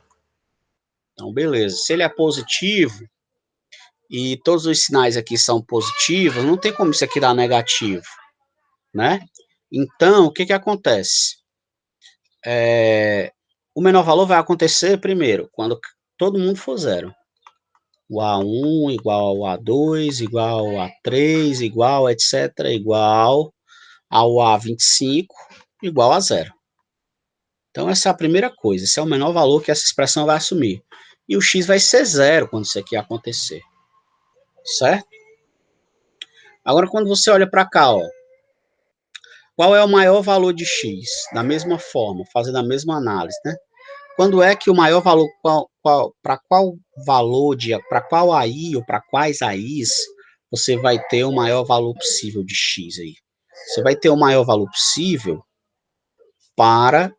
Então, beleza. Se ele é positivo, e todos os sinais aqui são positivos, não tem como isso aqui dar negativo, né? Então, o que que acontece? O menor valor vai acontecer primeiro, quando todo mundo for 0. O A1 igual ao A2, igual ao A3, igual, etc., igual ao A25, igual a 0. Então, essa é a primeira coisa, esse é o menor valor que essa expressão vai assumir. E o x vai ser 0 quando isso aqui acontecer, certo? Agora, quando você olha para cá, ó, qual é o maior valor de x? Da mesma forma, fazendo a mesma análise, né? Quando é que o maior valor, para qual valor, para qual AI ou para quais AIs você vai ter o maior valor possível de x aí? Você vai ter o maior valor possível para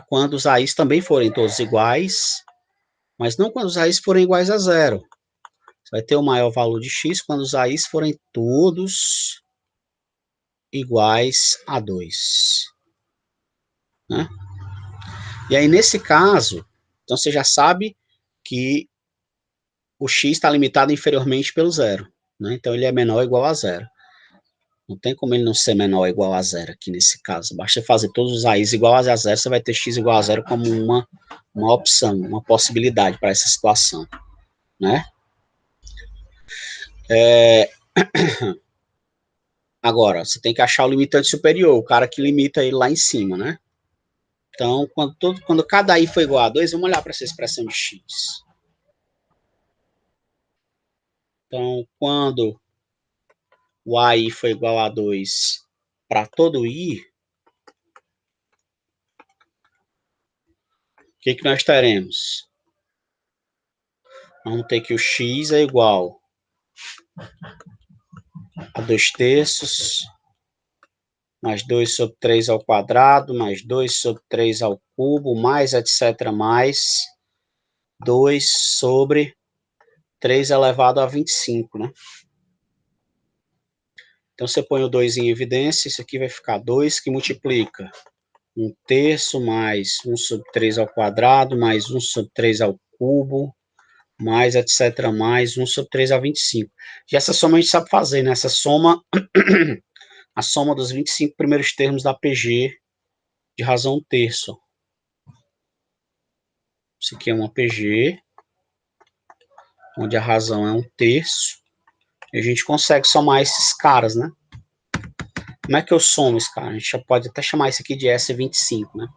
quando os AIs também forem todos iguais, mas não quando os AIs forem iguais a 0. Você vai ter o maior valor de x quando os AIs forem todos iguais a 2. Né? E aí, nesse caso, então você já sabe que o x está limitado inferiormente pelo 0. Né? Então, ele é menor ou igual a 0. Não tem como ele não ser menor ou igual a 0 aqui nesse caso. Basta fazer todos os AIs iguais a 0, você vai ter x igual a 0 como uma opção, uma possibilidade para essa situação. Né? Agora, você tem que achar o limitante superior, o cara que limita ele lá em cima, né? Então, quando cada i for igual a 2, vamos olhar para essa expressão de x. Então, quando o AI for igual a 2 para todo i, o que nós teremos? Vamos ter que o x é igual a 2 terços, mais 2 sobre 3 ao quadrado, mais 2 sobre 3 ao cubo, mais etc., mais 2 sobre 3 elevado a 25, né? Então, você põe o 2 em evidência, isso aqui vai ficar 2 que multiplica 1/3 mais 1 sobre 3 ao quadrado, mais 1 sobre 3 ao cubo, mais etc, mais 1 sobre 3 a 25. E essa soma a gente sabe fazer, né? Essa soma, a soma dos 25 primeiros termos da PG de razão 1/3. Isso aqui é uma PG, onde a razão é 1/3. E a gente consegue somar esses caras, né? Como é que eu somo esse cara? A gente já pode até chamar isso aqui de S25, né?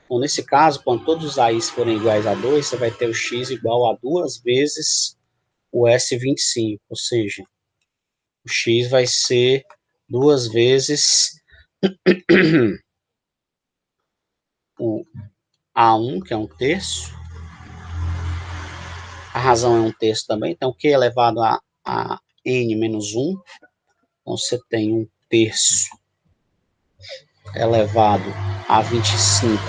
Então, nesse caso, quando todos os AIs forem iguais a 2, você vai ter o x igual a 2 vezes o S25, ou seja, o x vai ser 2 vezes o A1, que é 1/3. A razão é 1/3 também, então Q elevado a N menos 1. Então, você tem 1/3 elevado a 25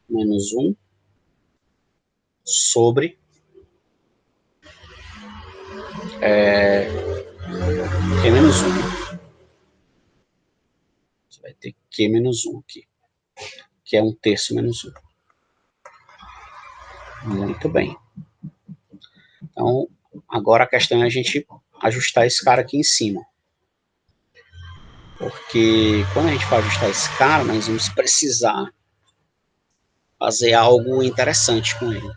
menos 1 sobre Q menos 1. Você vai ter Q menos 1 aqui, que é 1/3 menos 1. Muito bem. Então, agora a questão é a gente ajustar esse cara aqui em cima. Porque quando a gente for ajustar esse cara, nós vamos precisar fazer algo interessante com ele.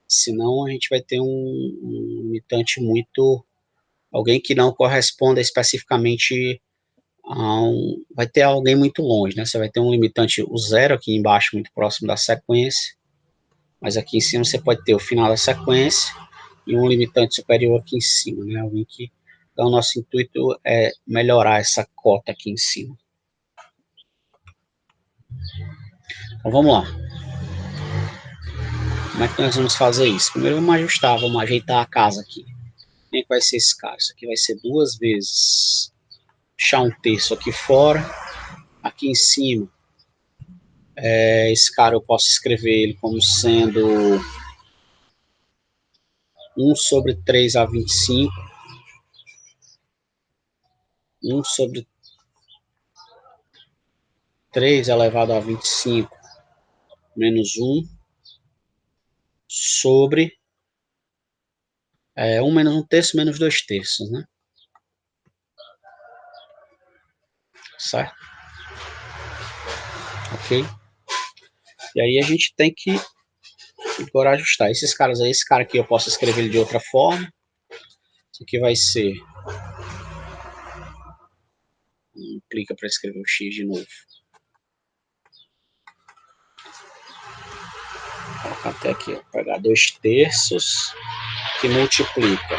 Senão a gente vai ter um limitante muito... Alguém que não corresponda especificamente a um... Vai ter alguém muito longe, né? Você vai ter um limitante, o 0 aqui embaixo, muito próximo da sequência. Mas aqui em cima você pode ter o final da sequência e um limitante superior aqui em cima, né? Alguém que... Então, o nosso intuito é melhorar essa cota aqui em cima. Então, vamos lá. Como é que nós vamos fazer isso? Primeiro vamos ajustar, vamos ajeitar a casa aqui. Como é que vai ser esse cara? Isso aqui vai ser 2 vezes, deixar 1/3 aqui fora. Aqui em cima, esse cara eu posso escrever ele como sendo 1 sobre 3 a 25. 1 sobre 3 elevado a 25 menos 1 sobre 1 menos 1/3 menos 2/3, né? Certo? Ok? E aí a gente tem que agora ajustar. Esses caras aí, esse cara aqui eu posso escrever ele de outra forma. Isso aqui vai ser... Clica para escrever o x de novo. Vou colocar até aqui, ó. Pegar 2/3 que multiplica.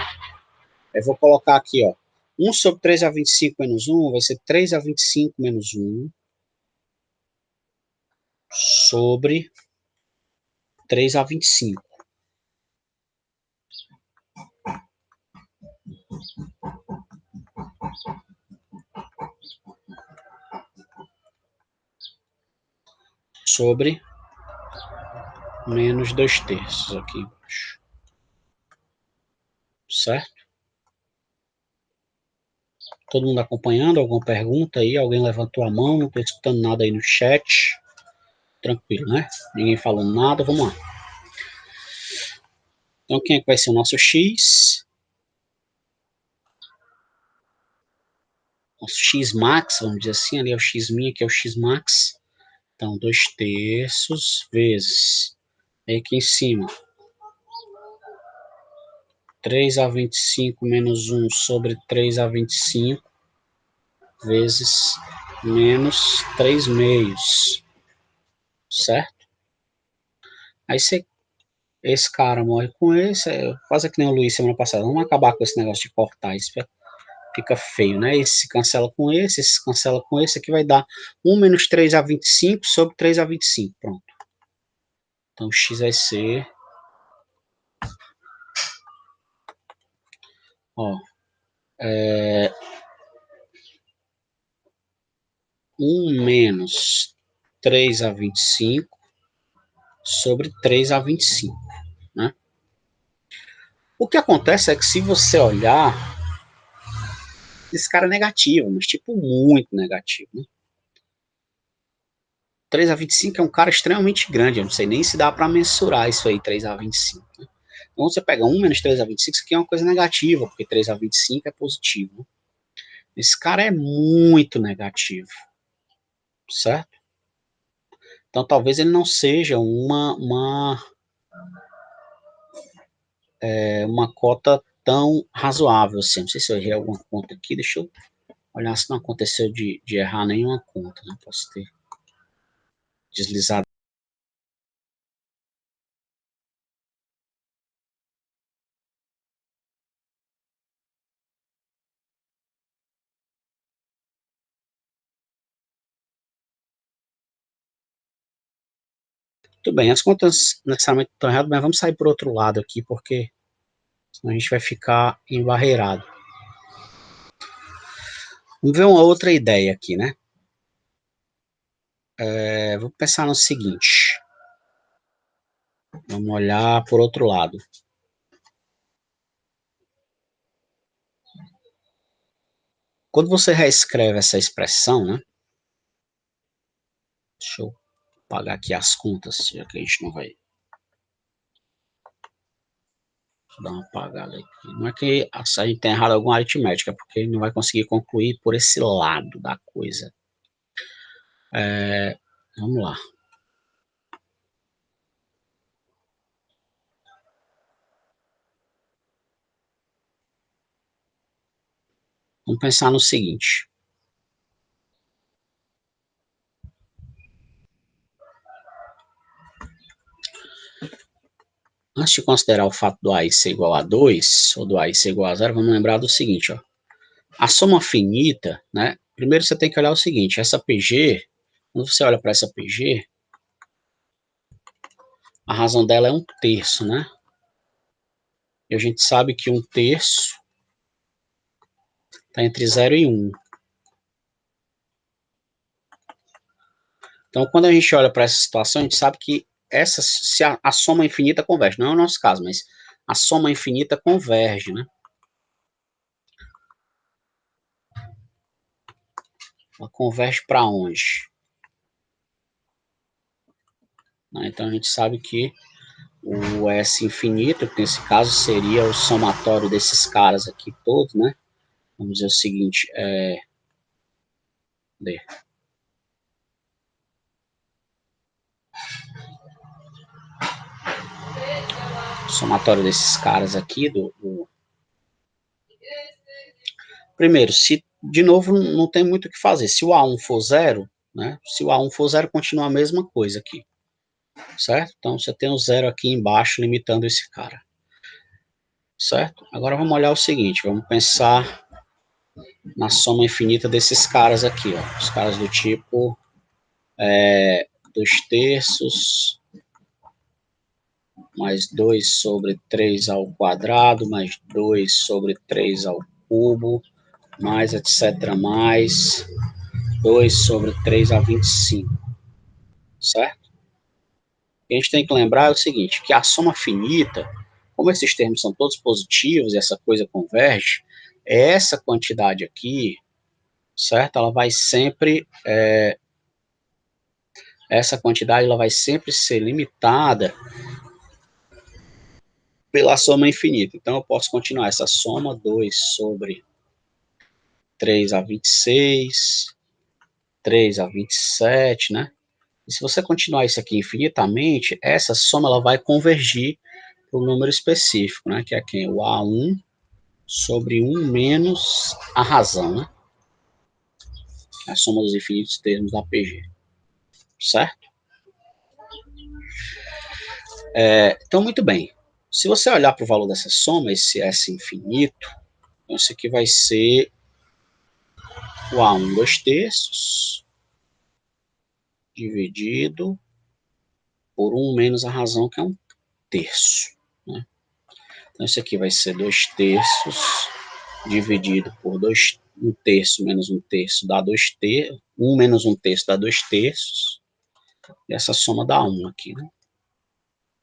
Eu vou colocar aqui, ó. 1 sobre 3 a 25 menos 1 vai ser 3 a 25 menos 1 sobre 3 a 25. Sobre menos 2/3 aqui embaixo. Certo? Todo mundo acompanhando? Alguma pergunta aí? Alguém levantou a mão? Não estou escutando nada aí no chat. Tranquilo, né? Ninguém falando nada. Vamos lá. Então, quem é que vai ser o nosso x? Nosso x max, vamos dizer assim. Ali é o x min, aqui é o x max. Então, 2/3 vezes... Aí aqui em cima. 3 a 25 menos 1 sobre 3 a 25 vezes menos 3 meios, certo? Aí esse cara morre com esse, faz que nem o Luiz semana passada, vamos acabar com esse negócio de cortar, isso fica feio, né? Esse se cancela com esse se cancela com esse, aqui vai dar 1 menos 3 a 25 sobre 3 a 25, pronto. Então, x vai ser... Ó, 1 menos 3 a 25 sobre 3 a 25, né? O que acontece é que se você olhar, esse cara é negativo, mas tipo muito negativo, né? 3 a 25 é um cara extremamente grande, eu não sei nem se dá para mensurar isso aí, 3 a 25. Né? Então você pega 1 menos 3 a 25, isso aqui é uma coisa negativa, porque 3 a 25 é positivo. Né? Esse cara é muito negativo, certo? Então talvez ele não seja uma cota tão razoável assim. Não sei se eu errei alguma conta aqui, deixa eu olhar se não aconteceu de errar nenhuma conta, né? Posso ter deslizado. Tudo bem, as contas necessariamente estão erradas, mas vamos sair por outro lado aqui, porque senão a gente vai ficar embarreirado. Vamos ver uma outra ideia aqui, né? Vou pensar no seguinte. Vamos olhar por outro lado. Quando você reescreve essa expressão, né? Deixa eu pagar aqui as contas, já que a gente não vai dar uma apagada aqui. Não é que a gente tem errado alguma aritmética, é porque não vai conseguir concluir por esse lado da coisa. Vamos lá. Vamos pensar no seguinte. Antes de considerar o fato do AI ser igual a 2, ou do AI ser igual a 0, vamos lembrar do seguinte, ó. A soma finita, né? Primeiro você tem que olhar o seguinte, essa PG, quando você olha para essa PG, a razão dela é 1/3, né? E a gente sabe que 1/3 está entre 0 e 1. Então, quando a gente olha para essa situação, a gente sabe que se a soma infinita converge. Não é o nosso caso, mas a soma infinita converge, né? Ela converge para onde? Então, a gente sabe que o S infinito, que nesse caso seria o somatório desses caras aqui todos, né? Vamos dizer o seguinte, D. O somatório desses caras aqui, primeiro, se de novo não tem muito o que fazer. Se o A1 for 0, né? Se o A1 for 0, continua a mesma coisa aqui. Certo? Então você tem o 0 aqui embaixo limitando esse cara. Certo? Agora vamos olhar o seguinte, vamos pensar na soma infinita desses caras aqui, ó. Os caras do tipo 2/3 mais 2 sobre 3 ao quadrado, mais 2 sobre 3 ao cubo, mais etc, mais 2 sobre 3 a 25, certo? O que a gente tem que lembrar é o seguinte, que a soma finita, como esses termos são todos positivos e essa coisa converge, essa quantidade aqui, certo? Ela vai sempre, essa quantidade ela vai sempre ser limitada pela soma infinita. Então eu posso continuar essa soma 2 sobre 3 a 26, 3 a 27, né? E se você continuar isso aqui infinitamente, essa soma ela vai convergir para um número específico, né? Que é quem? O A1 sobre 1 menos a razão, né? A soma dos infinitos termos da PG, certo? Então, muito bem. Se você olhar para o valor dessa soma, esse S infinito, então isso aqui vai ser o A1 2/3 dividido por 1 menos a razão, que é 1/3. Né? Então, isso aqui vai ser 2/3 dividido por 1/3 menos 1/3 dá 2/3. 1 menos 1/3 dá 2/3. E essa soma dá 1 aqui, né?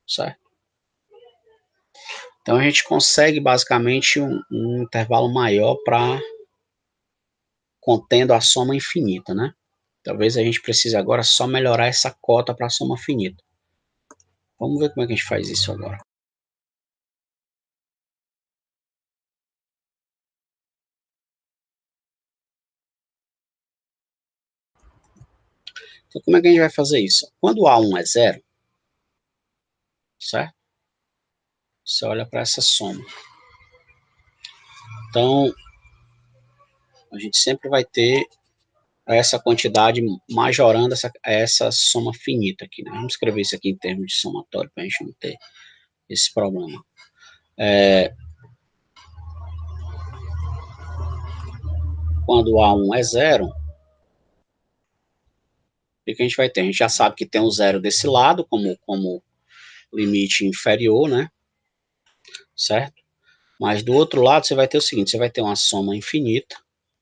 Certo? Então, a gente consegue basicamente um intervalo maior para contendo a soma infinita, né? Talvez a gente precise agora só melhorar essa cota para a soma finita. Vamos ver como é que a gente faz isso agora. Então, como é que a gente vai fazer isso? Quando A1 é zero, certo? Você olha para essa soma. Então, a gente sempre vai ter essa quantidade majorando essa soma finita aqui, né? Vamos escrever isso aqui em termos de somatório para a gente não ter esse problema. Quando A1 é zero, o que a gente vai ter? A gente já sabe que tem um zero desse lado, como limite inferior, né? Certo? Mas do outro lado você vai ter o seguinte, você vai ter uma soma infinita,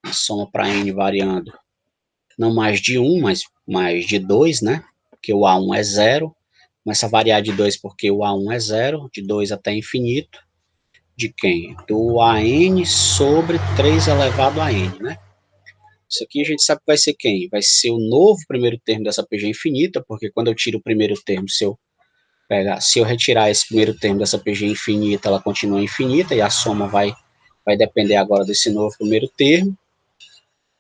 uma soma para n variando, não mais de 1, mas mais de 2, né? Porque o A1 é zero, começa a variar de 2 porque o A1 é zero, de 2 até infinito, de quem? Do AN sobre 3 elevado a n, né? Isso aqui a gente sabe que vai ser quem? Vai ser o novo primeiro termo dessa PG infinita, porque quando eu tiro o primeiro termo, se eu retirar esse primeiro termo dessa PG infinita, ela continua infinita, e a soma vai depender agora desse novo primeiro termo.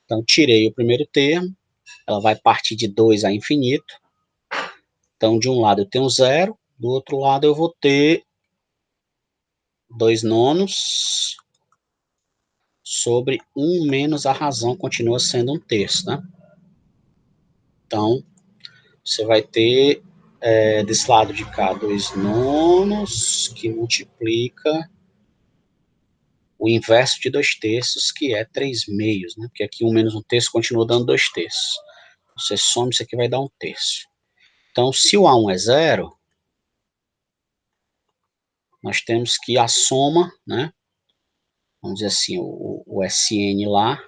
Então, tirei o primeiro termo, ela vai partir de 2 a infinito. Então, de um lado eu tenho 0, do outro lado eu vou ter 2 nonos sobre 1 menos a razão, continua sendo 1/3, né? Então, você vai ter desse lado de cá 2 nonos, que multiplica o inverso de 2/3, que é 3/2, né? Porque aqui 1 menos 1/3 continua dando 2/3. Você soma, isso aqui vai dar 1/3. Então, se o A1 é zero, nós temos que a soma, né? Vamos dizer assim, o SN lá,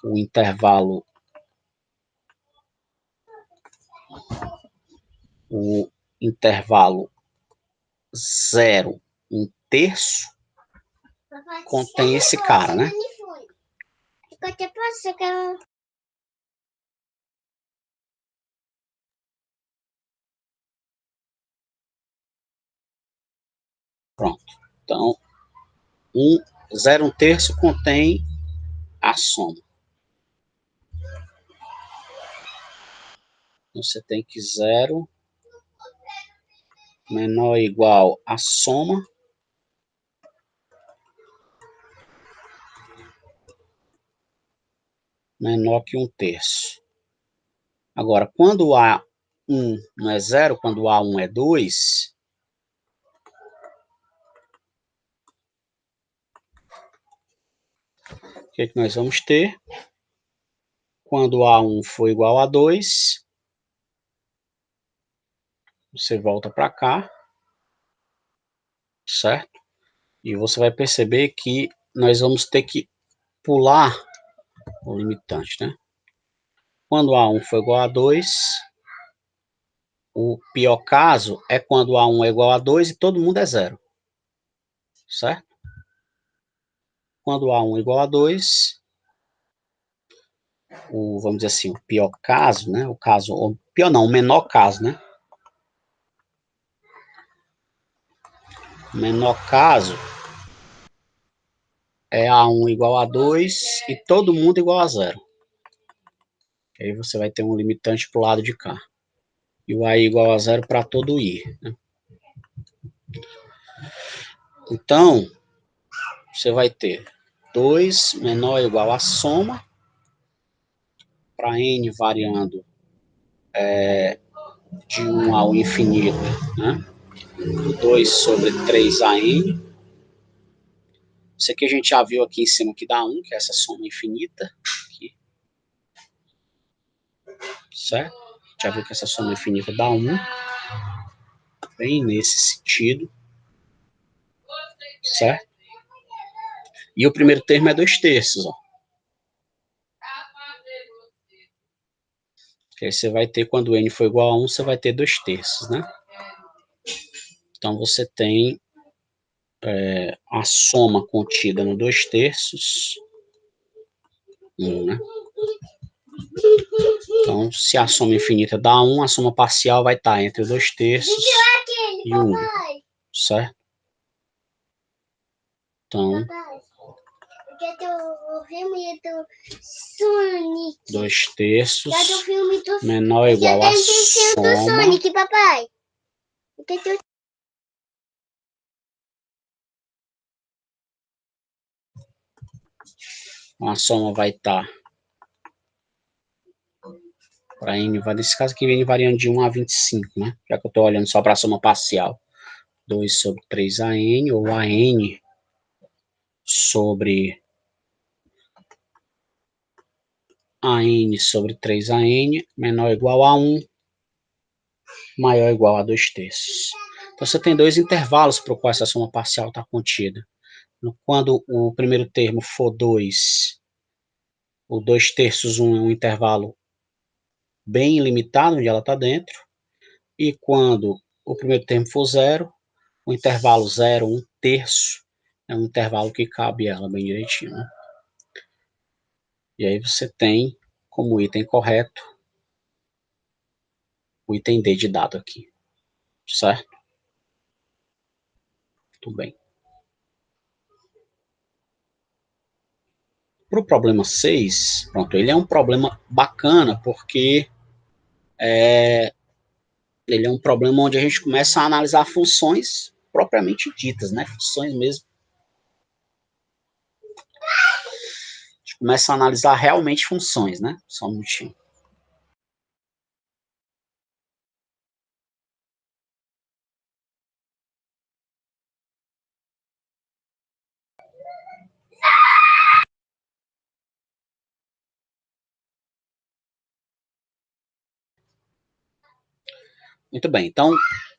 o intervalo zero, 1/3, contém esse cara, né? Pronto. Então, 0, 1/3 contém a soma. Então, você tem que 0 menor ou igual a soma menor que 1/3. Agora, quando o A1 não é 0, quando o A1 é 2, o que nós vamos ter? Quando o A1 for igual a 2, você volta para cá, certo? E você vai perceber que nós vamos ter que pular o limitante, né? Quando o A1 for igual a 2, o pior caso é quando o A1 é igual a 2 e todo mundo é 0, certo? Quando o A1 é igual a 2, vamos dizer assim, o pior caso, né? O pior não, o menor caso, né? O menor caso é A1 igual a 2 e todo mundo igual a 0. Aí você vai ter um limitante para o lado de cá. E o A igual a 0 para todo I, né? Então, você vai ter 2 menor ou igual a soma, para N variando de 1 ao infinito, né? 2 sobre 3AN. Isso aqui a gente já viu aqui em cima que dá 1, que é essa soma infinita. Aqui. Certo? Já viu que essa soma infinita dá 1. Bem nesse sentido. Certo? E o primeiro termo é 2/3, ó. Que aí você vai ter, quando n for igual a 1, você vai ter 2/3, né? Então, você tem a soma contida no 2/3, 1, né? Então, se a soma infinita dá 1, a soma parcial vai estar entre 2/3 e 1, certo? Então,
Porque o filme do Sonic.
2/3 menor ou igual a soma.
Sonic, papai.
A soma vai estar para n, nesse caso aqui, n variando de 1 a 25, né? Já que eu estou olhando só para a soma parcial. 2 sobre 3an, ou an sobre 3an, menor ou igual a 1, maior ou igual a 2/3. Então, você tem dois intervalos para o qual essa soma parcial está contida. Quando o primeiro termo for 2, o 2/3, 1 é um intervalo bem limitado, onde ela está dentro. E quando o primeiro termo for 0, o intervalo 0, 1/3, é um intervalo que cabe ela bem direitinho, né? E aí você tem como item correto o item D de dado aqui, certo? Muito bem. Para o problema 6, pronto, ele é um problema bacana, porque ele é um problema onde a gente começa a analisar funções propriamente ditas, né? Funções mesmo. A gente começa a analisar realmente funções, né? Só um minutinho. Muito bem, então,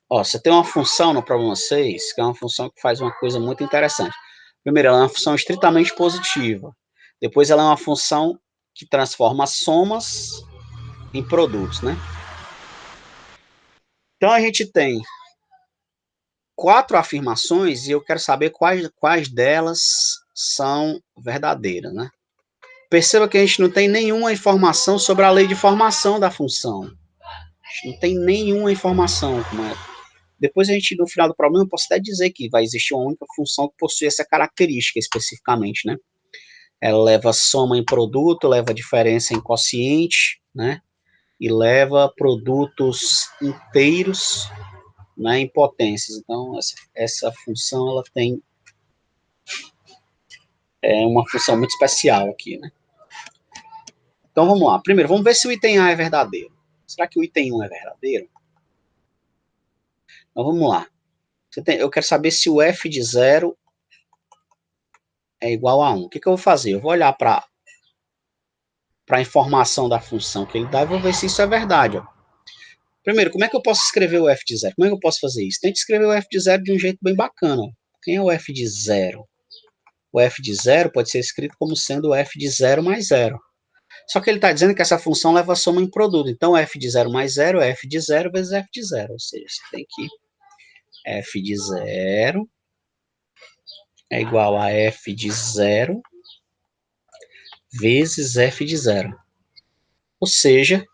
ó, você tem uma função no problema 6, que é uma função que faz uma coisa muito interessante. Primeiro, ela é uma função estritamente positiva. Depois, ela é uma função que transforma somas em produtos, né? Então, a gente tem 4 afirmações e eu quero saber quais delas são verdadeiras, né? Perceba que a gente não tem nenhuma informação sobre a lei de formação da função. A gente não tem nenhuma informação como é. Depois a gente, no final do problema, eu posso até dizer que vai existir uma única função que possui essa característica especificamente, né? Ela leva soma em produto, leva diferença em quociente, né? E leva produtos inteiros, né, em potências. Então, essa função, ela tem uma função muito especial aqui, né? Então, vamos lá. Primeiro, vamos ver se o item A é verdadeiro. Será que o item 1 é verdadeiro? Então, vamos lá. Eu quero saber se o f de 0 é igual a 1. O que eu vou fazer? Eu vou olhar para a informação da função que ele dá e vou ver se isso é verdade. Ó. Primeiro, como é que eu posso escrever o f de 0? Como é que eu posso fazer isso? Tente escrever o f de 0 de um jeito bem bacana. Ó. Quem é o f de 0? O f de 0 pode ser escrito como sendo o f de 0 mais 0. Só que ele está dizendo que essa função leva a soma em produto. Então, f de 0 mais 0 é f de 0 vezes f de 0. Ou seja, você tem que f de 0 é igual a f de 0 vezes f de 0. Ou seja,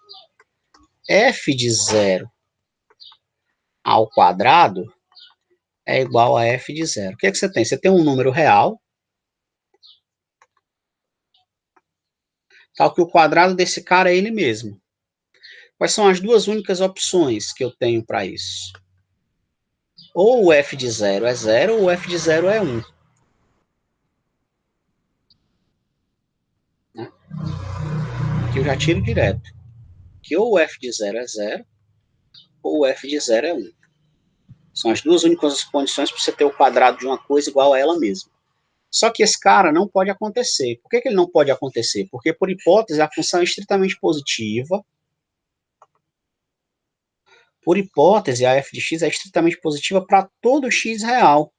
f de 0 ao quadrado é igual a f de 0. O que é que você tem? Você tem um número real, tal que o quadrado desse cara é ele mesmo. Quais são as duas únicas opções que eu tenho para isso? Ou o f de 0 é 0, ou o f de 0 é 1. Né? Aqui eu já tiro direto. Que ou o f de 0 é 0, ou o f de 0 é 1. São as duas únicas condições para você ter o quadrado de uma coisa igual a ela mesma. Só que esse cara não pode acontecer. Por que ele não pode acontecer? Porque, por hipótese, a função é estritamente positiva. Por hipótese, a f de x é estritamente positiva para todo x real,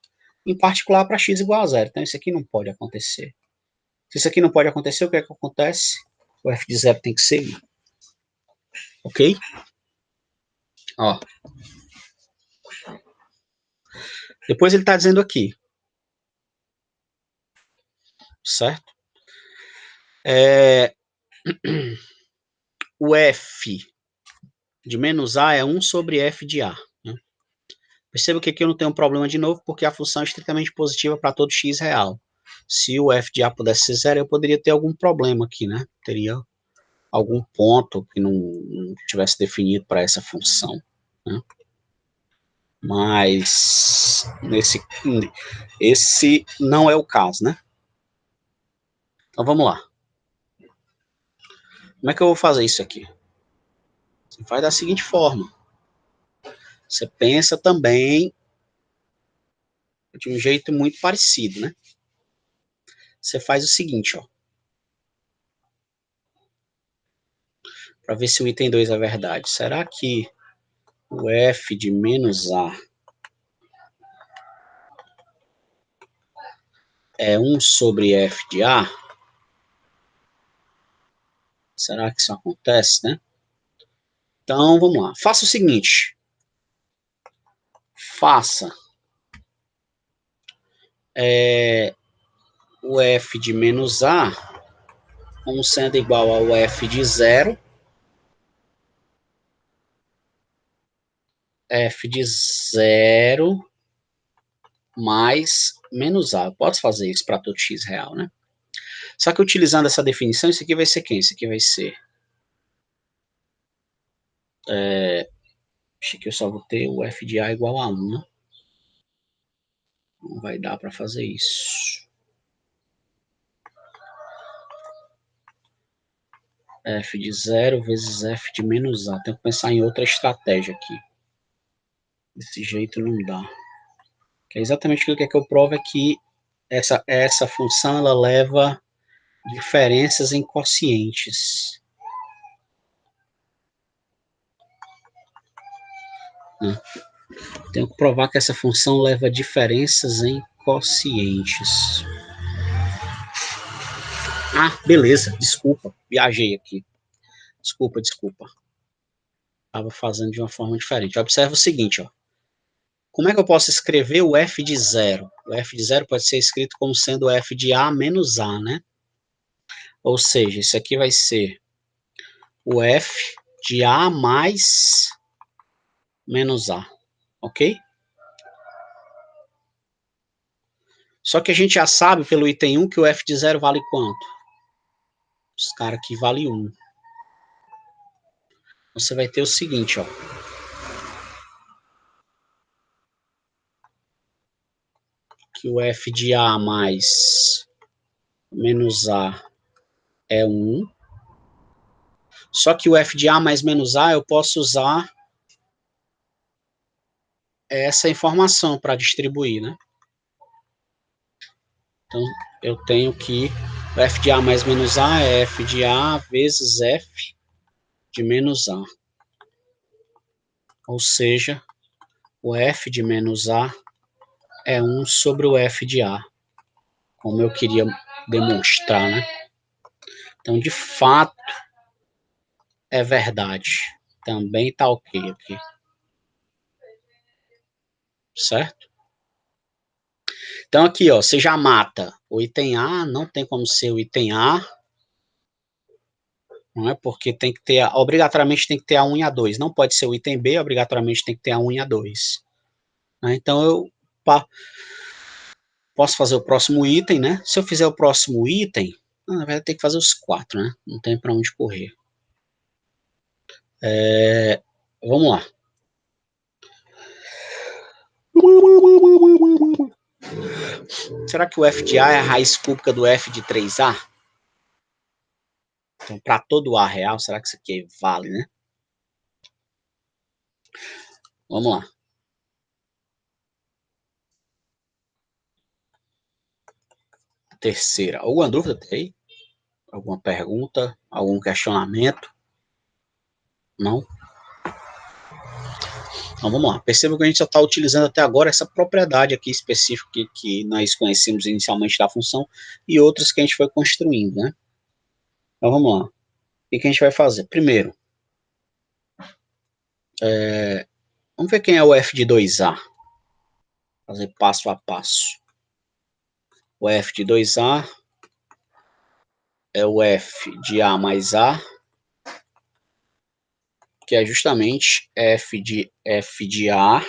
em particular para x igual a 0. Então, isso aqui não pode acontecer. Se isso aqui não pode acontecer, o que é que acontece? O f de 0 tem que ser 1. Ok? Ó. Depois ele está dizendo aqui, certo? O f de menos a é 1 sobre f de a. Né? Perceba que aqui eu não tenho um problema de novo, porque a função é estritamente positiva para todo x real. Se o f de a pudesse ser zero, eu poderia ter algum problema aqui, né? Teria algum ponto que não tivesse definido para essa função, né? Mas esse não é o caso, né? Então vamos lá. Como é que eu vou fazer isso aqui? Você faz da seguinte forma. Você pensa também de um jeito muito parecido, né? Você faz o seguinte, ó. Para ver se o item 2 é verdade. Será que o f de menos a é 1 sobre f de a? Será que isso acontece, né? Então, vamos lá. Faça o seguinte. Faça o f de menos a como sendo igual ao f de zero. F de zero mais menos a. Eu posso fazer isso para todo x real, né? Só que utilizando essa definição, isso aqui vai ser quem? Isso aqui vai ser... acho que eu só vou ter o f de a igual a 1, né? Não vai dar para fazer isso. F de zero vezes f de menos a. Tenho que pensar em outra estratégia aqui. Desse jeito não dá. Que é exatamente aquilo que eu provo, é que essa função ela leva diferenças em quocientes. Tenho que provar que essa função leva diferenças em quocientes. Ah, beleza. Desculpa. Viajei aqui. Desculpa. Estava fazendo de uma forma diferente. Observa o seguinte, ó. Como é que eu posso escrever o f de zero? O f de zero pode ser escrito como sendo o f de a menos a, né? Ou seja, isso aqui vai ser o f de a mais menos a, ok? Só que a gente já sabe pelo item 1 que o f de zero vale quanto? Os caras aqui vale 1. Você vai ter o seguinte, ó. Que o f de a mais menos a é 1. Só que o f de a mais menos a eu posso usar essa informação para distribuir, né? Então, eu tenho que o f de a mais menos a é f de a vezes f de menos a. Ou seja, o f de menos a é 1 sobre o f de a, como eu queria demonstrar, né? Então, de fato, é verdade. Também tá ok aqui. Certo? Então, aqui, ó, você já mata o item A, não tem como ser o item A, não é? Porque tem que ter, obrigatoriamente tem que ter a 1 e a 2. Não pode ser o item B, obrigatoriamente tem que ter a 1 e a 2. Né? Então, eu posso fazer o próximo item, né? Se eu fizer o próximo item, na verdade, tem que fazer os 4, né? Não tem para onde correr. Vamos lá. Será que o f de a é a raiz cúbica do f de 3a? Então, para todo A real, será que isso aqui vale, né? Vamos lá. Terceira. Alguma dúvida tem? Alguma pergunta? Algum questionamento? Não? Então vamos lá. Perceba que a gente só está utilizando até agora essa propriedade aqui específica que nós conhecemos inicialmente da função e outras que a gente foi construindo, né? Então vamos lá. O que a gente vai fazer? Primeiro, vamos ver quem é o f de 2a. Fazer passo a passo. O f de 2a é o f de A mais A, que é justamente f de A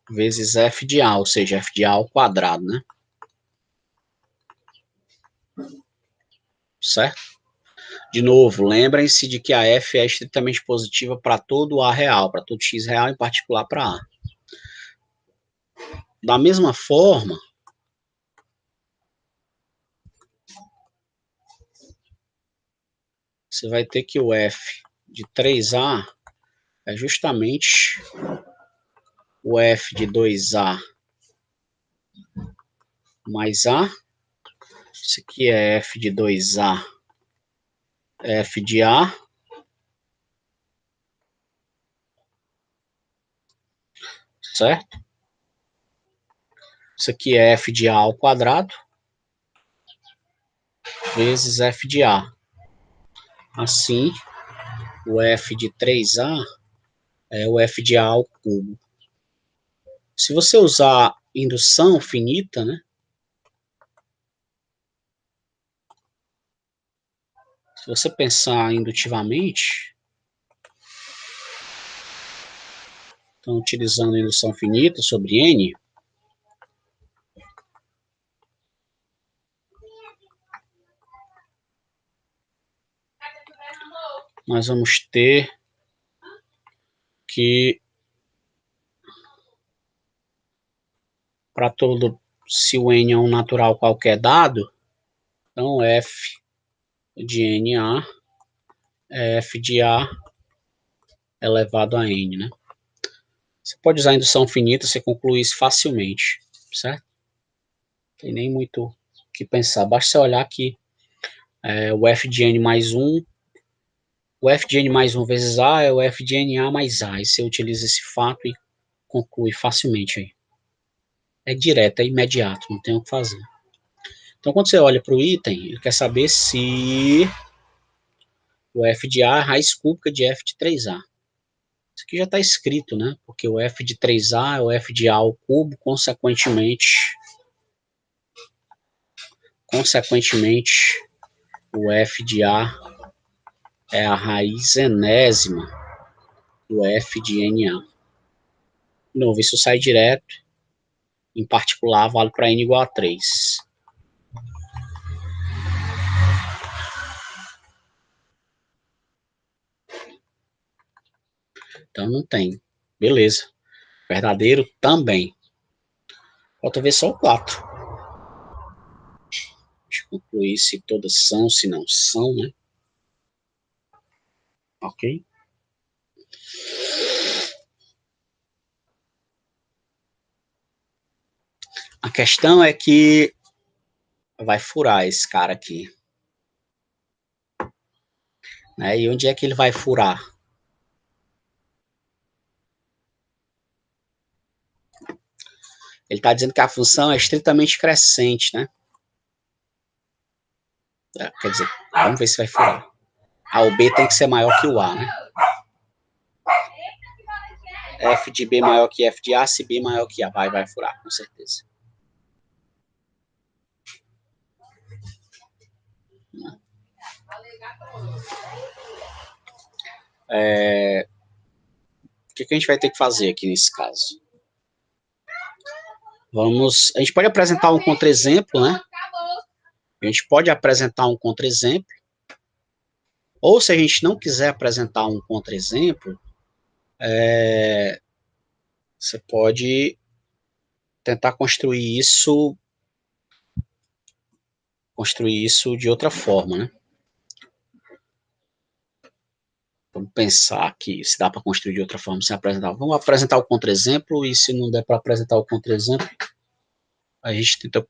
vezes f de A, ou seja, f de A ao quadrado, né? Certo? De novo, lembrem-se de que a f é estritamente positiva para todo A real, para todo x real, em particular para A. Da mesma forma, você vai ter que o f de 3A é justamente o f de 2A mais A. Isso aqui é f de 2A, é f de A. Certo? Isso aqui é f de A ao quadrado vezes f de A. Assim, o f de 3A é o f de A ao cubo. Se você usar indução finita, né? Se você pensar indutivamente, então utilizando indução finita sobre N, nós vamos ter que, para todo, se o N é um natural qualquer dado, então f de NA é f de A elevado a N, né? Você pode usar indução finita, você conclui isso facilmente, certo? Não tem nem muito o que pensar. Basta você olhar que o f de n mais 1, o f de n mais 1 vezes A é o f de NA mais A. E você utiliza esse fato e conclui facilmente aí. É direto, é imediato, não tem o que fazer. Então, quando você olha para o item, ele quer saber se o f de A é a raiz cúbica de f de 3A. Isso aqui já está escrito, né? Porque o f de 3A é o f de A ao cubo, consequentemente, o f de A é a raiz enésima do f de NA. De novo, isso sai direto, em particular, vale para n igual a 3. Então não tem. Beleza. Verdadeiro também. Falta ver só o 4. Deixa eu concluir se todas são, se não são, né? Ok? A questão é que vai furar esse cara aqui. Né? E onde é que ele vai furar? Ele está dizendo que a função é estritamente crescente, né? Quer dizer, vamos ver se vai furar. O B tem que ser maior que o A, né? F de B maior que F de A, se B maior que A. Vai furar, com certeza. O que a gente vai ter que fazer aqui nesse caso? A gente pode apresentar um contra-exemplo, né? A gente pode apresentar um contra-exemplo. Ou se a gente não quiser apresentar um contra-exemplo, você pode tentar construir isso de outra forma, né? Vamos pensar aqui se dá para construir de outra forma, sem apresentar. Vamos apresentar o contra-exemplo e se não der para apresentar o contra-exemplo, a gente tenta.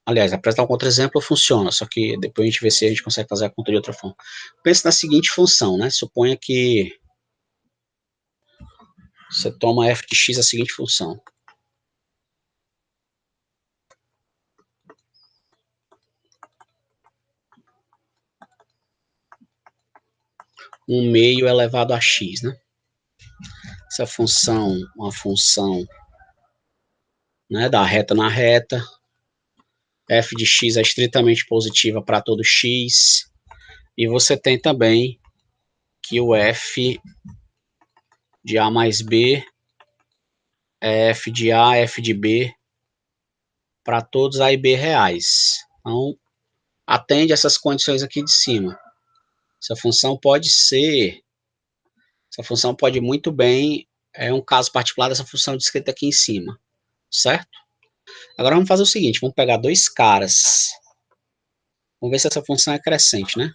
Aliás, apresentar um contra-exemplo funciona, só que depois a gente vê se a gente consegue fazer a conta de outra forma. Pense na seguinte função, né? Suponha que você toma f de x a seguinte função. Um meio elevado a x, né? Essa função, uma função, né, da reta na reta, f de x é estritamente positiva para todo x, e você tem também que o f de A mais B é f de A, f de B para todos A e B reais. Então, atende essas condições aqui de cima. Essa função pode muito bem, é um caso particular dessa função descrita aqui em cima, certo? Agora vamos fazer o seguinte, vamos pegar dois caras. Vamos ver se essa função é crescente, né?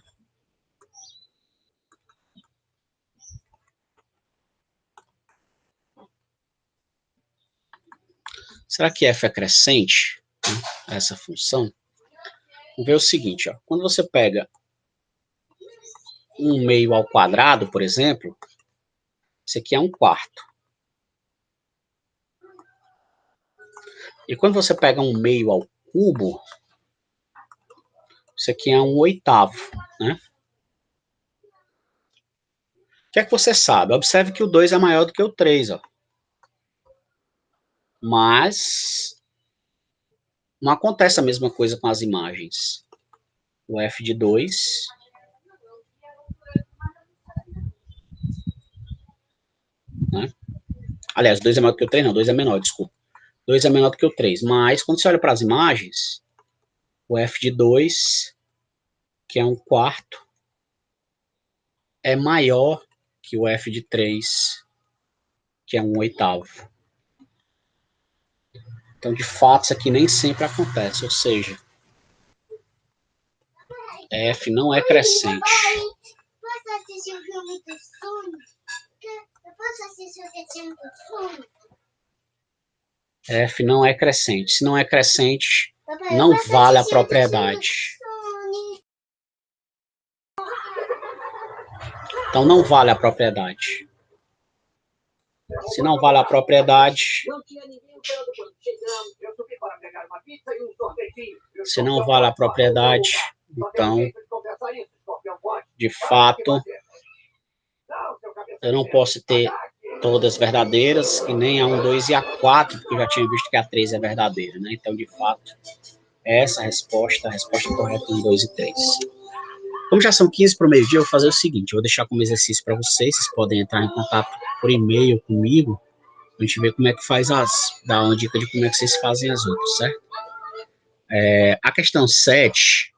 Será que f é crescente? Essa função? Vamos ver o seguinte, ó. Quando você pega 1 meio ao quadrado, por exemplo, isso aqui é 1/4. E quando você pega 1 meio ao cubo, isso aqui é 1/8, né? O que é que você sabe? Observe que o 2 é maior do que o 3, ó. Mas não acontece a mesma coisa com as imagens. O f de 2... né? Aliás, 2 é maior do que o 3, não, 2 é menor, desculpa. 2 é menor do que o 3, mas quando você olha para as imagens, o f de 2, que é 1/4, é maior que o f de 3, que é 1/8. Então, de fato, isso aqui nem sempre acontece, ou seja, f não é crescente.
Posso assistir o filme do Sonic? Eu posso assistir o desenho do Sonic?
f não é crescente. Se não é crescente,
Papai,
não
eu posso
vale a
assistir o
propriedade.
desenho do Sonic?
Então, não vale a propriedade. Se não vale a propriedade, então, de fato, eu não posso ter todas verdadeiras, e nem a 1, 2 e a 4, porque eu já tinha visto que a 3 é verdadeira, né? Então, de fato, essa é a resposta correta 1, 2 e 3. Como já são 15 para o meio-dia, eu vou fazer o seguinte, eu vou deixar como exercício para vocês podem entrar em contato por e-mail comigo, a gente ver como é que faz dar uma dica de como é que vocês fazem as outras, certo? A questão 7,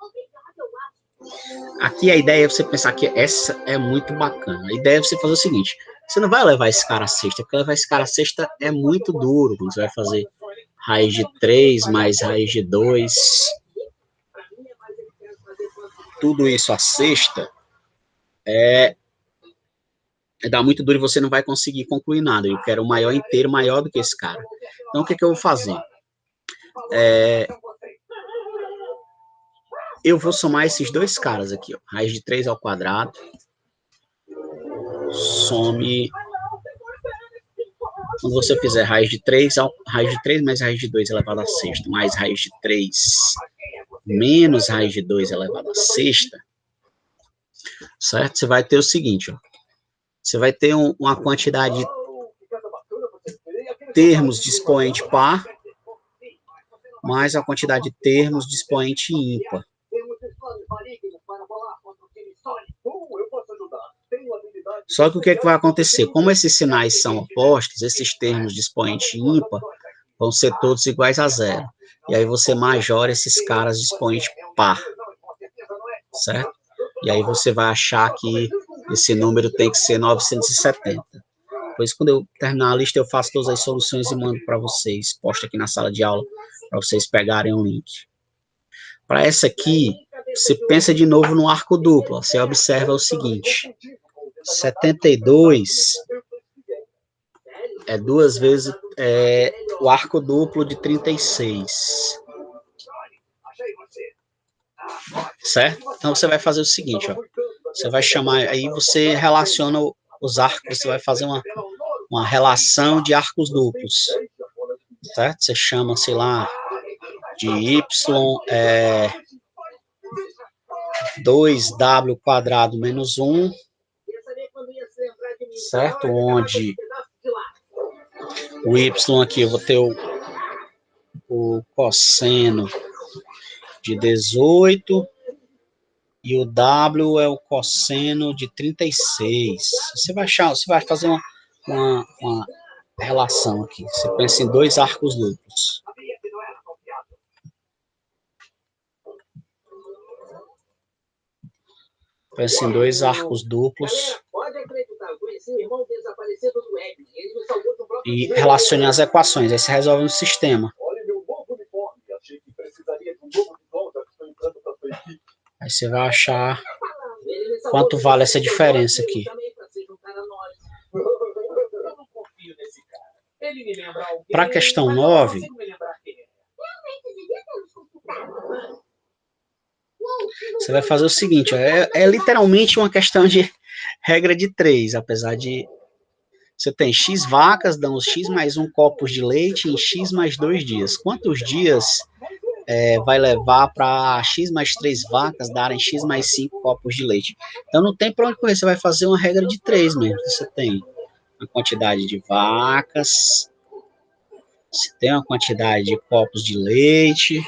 aqui a ideia é você pensar que essa é muito bacana. A ideia é você fazer o seguinte, você não vai levar esse cara à sexta, porque levar esse cara à sexta é muito duro, quando você vai fazer raiz de 3 mais raiz de 2, tudo isso à sexta, dá muito duro e você não vai conseguir concluir nada. Eu quero um maior inteiro maior do que esse cara. Então, o que eu vou fazer? Eu vou somar esses dois caras aqui, ó. Raiz de 3 ao quadrado. Some. Quando você fizer raiz de 3 mais raiz de 2 elevado à sexta, mais raiz de 3 menos raiz de 2 elevado à sexta, certo? Você vai ter o seguinte, ó. Você vai ter uma quantidade de termos de expoente par mais a quantidade de termos de expoente ímpar. Só que o que vai acontecer? Como esses sinais são opostos, esses termos de expoente ímpar vão ser todos iguais a 0. E aí você majora esses caras de expoente par, certo? E aí você vai achar que esse número tem que ser 970. Depois, quando eu terminar a lista, eu faço todas as soluções e mando para vocês. Posto aqui na sala de aula para vocês pegarem o link. Para essa aqui, você pensa de novo no arco duplo. Você observa o seguinte. 72 é 2 vezes o arco duplo de 36. Certo? Então, você vai fazer o seguinte, ó. Você vai chamar, aí você relaciona os arcos, você vai fazer uma relação de arcos duplos. Certo? Você chama, sei lá, de y 2w quadrado menos 1, certo? Onde o y aqui eu vou ter o cosseno de 18 e o W é o cosseno de 36. Você vai fazer uma relação aqui. Você pensa em dois arcos duplos. Pensa em dois arcos duplos. E relacione as equações. Aí você resolve um sistema. Aí você vai achar quanto vale essa diferença aqui. Para a questão 9, você vai fazer o seguinte, é literalmente uma questão de regra de 3, apesar de você tem X vacas, dão os X mais 1 copos de leite em X mais 2 dias. Quantos dias vai levar para X mais 3 vacas darem X mais 5 copos de leite? Então não tem para onde correr, você vai fazer uma regra de 3 mesmo. Você tem a quantidade de vacas, você tem uma quantidade de copos de leite,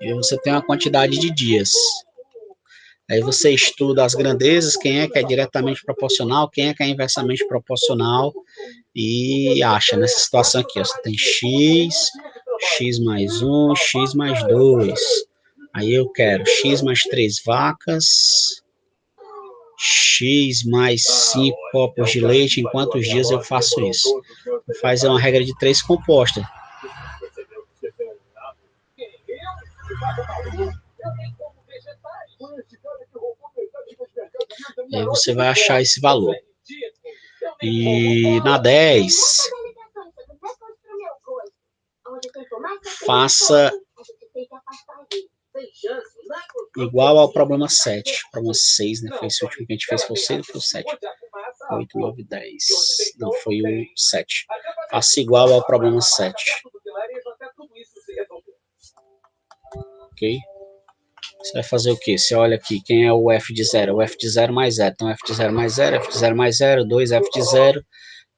e você tem uma quantidade de dias. Aí você estuda as grandezas, quem é que é diretamente proporcional, quem é que é inversamente proporcional, e acha nessa situação aqui, ó, você tem x, x mais 1, x mais 2. Aí eu quero x mais 3 vacas, x mais 5 copos de leite, em quantos dias eu faço isso? Vou fazer uma regra de 3 composta. E aí você vai achar esse valor. E na 10, faça igual ao problema 7. Problema 6, né? Foi esse último que a gente fez, foi o 6 ou foi o 7? 8, 9, 10. Não, foi o 7. Faça igual ao problema 7. Ok? Você vai fazer o quê? Você olha aqui, quem é o f de 0? O f de 0 mais 0. Então, f de 0 mais 0, f de 0 mais 0, 2f de 0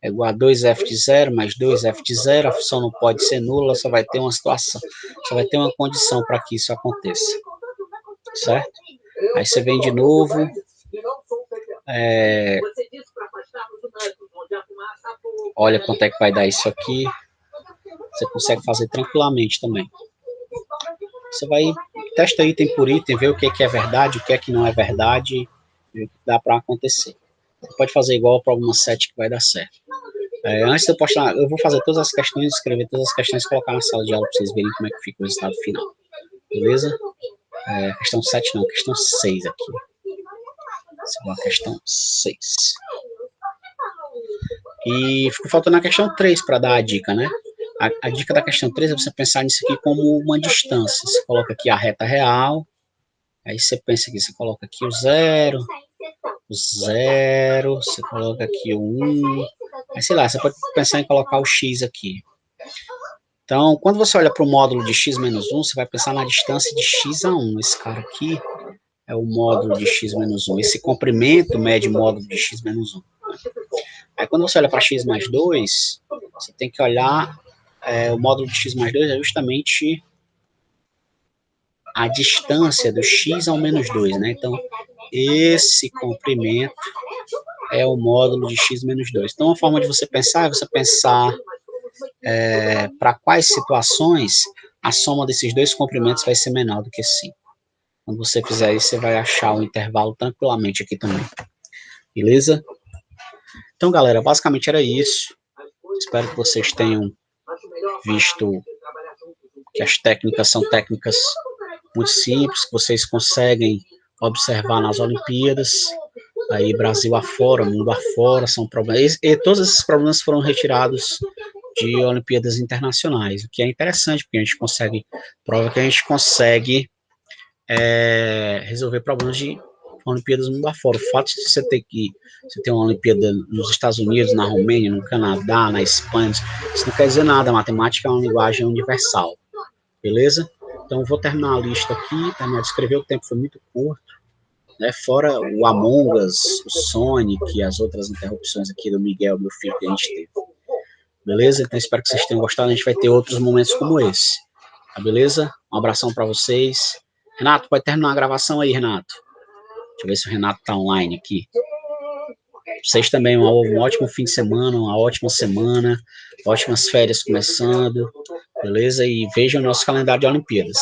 é igual a 2f de 0 mais 2f de 0. A função não pode ser nula, só vai ter uma situação, só vai ter uma condição para que isso aconteça. Certo? Aí você vem de novo. Olha quanto é que vai dar isso aqui. Você consegue fazer tranquilamente também. Você vai, testa item por item, ver o que é verdade, o que é que não é verdade, ver o que dá para acontecer. Você pode fazer igual ao problema 7 que vai dar certo. Antes de eu postar, eu vou fazer todas as questões, escrever todas as questões e colocar na sala de aula para vocês verem como é que fica o resultado final. Beleza? Questão 7 não, questão 6 aqui. Essa é a questão 6. E ficou faltando a questão 3 para dar a dica, né? A dica da questão 3 é você pensar nisso aqui como uma distância. Você coloca aqui a reta real, aí você pensa aqui, você coloca aqui o 0, você coloca aqui o 1, aí sei lá, você pode pensar em colocar o x aqui. Então, quando você olha para o módulo de x menos 1, você vai pensar na distância de x a 1. Esse cara aqui é o módulo de x menos 1. Esse comprimento mede o módulo de x menos 1. Aí, quando você olha para x mais 2, você tem que olhar, o módulo de x mais 2 é justamente a distância do x ao menos 2, né? Então, esse comprimento é o módulo de x menos 2. Então, uma forma de você pensar é você pensar para quais situações a soma desses dois comprimentos vai ser menor do que 5. Quando você fizer isso, você vai achar o intervalo tranquilamente aqui também. Beleza? Então, galera, basicamente era isso. Espero que vocês tenham visto que as técnicas são técnicas muito simples, que vocês conseguem observar nas Olimpíadas, aí Brasil afora, mundo afora, são problemas, e todos esses problemas foram retirados de Olimpíadas internacionais, o que é interessante, porque a gente consegue, prova que a gente consegue resolver problemas de Olimpíadas mundo afora. O fato de você ter uma Olimpíada nos Estados Unidos, na Romênia, no Canadá, na Espanha, isso não quer dizer nada, a matemática é uma linguagem universal, beleza? Então, vou terminar a lista aqui, terminar de escrever, o tempo foi muito curto, né? Fora o Among Us, o Sonic e as outras interrupções aqui do Miguel, meu filho, que a gente teve. beleza? Então espero que vocês tenham gostado, a gente vai ter outros momentos como esse, tá beleza? Um abração para vocês. Renato, pode terminar a gravação aí, Renato. Deixa eu ver se o Renato tá online aqui. Vocês também um ótimo fim de semana, uma ótima semana, ótimas férias começando, beleza? E vejam o nosso calendário de Olimpíadas.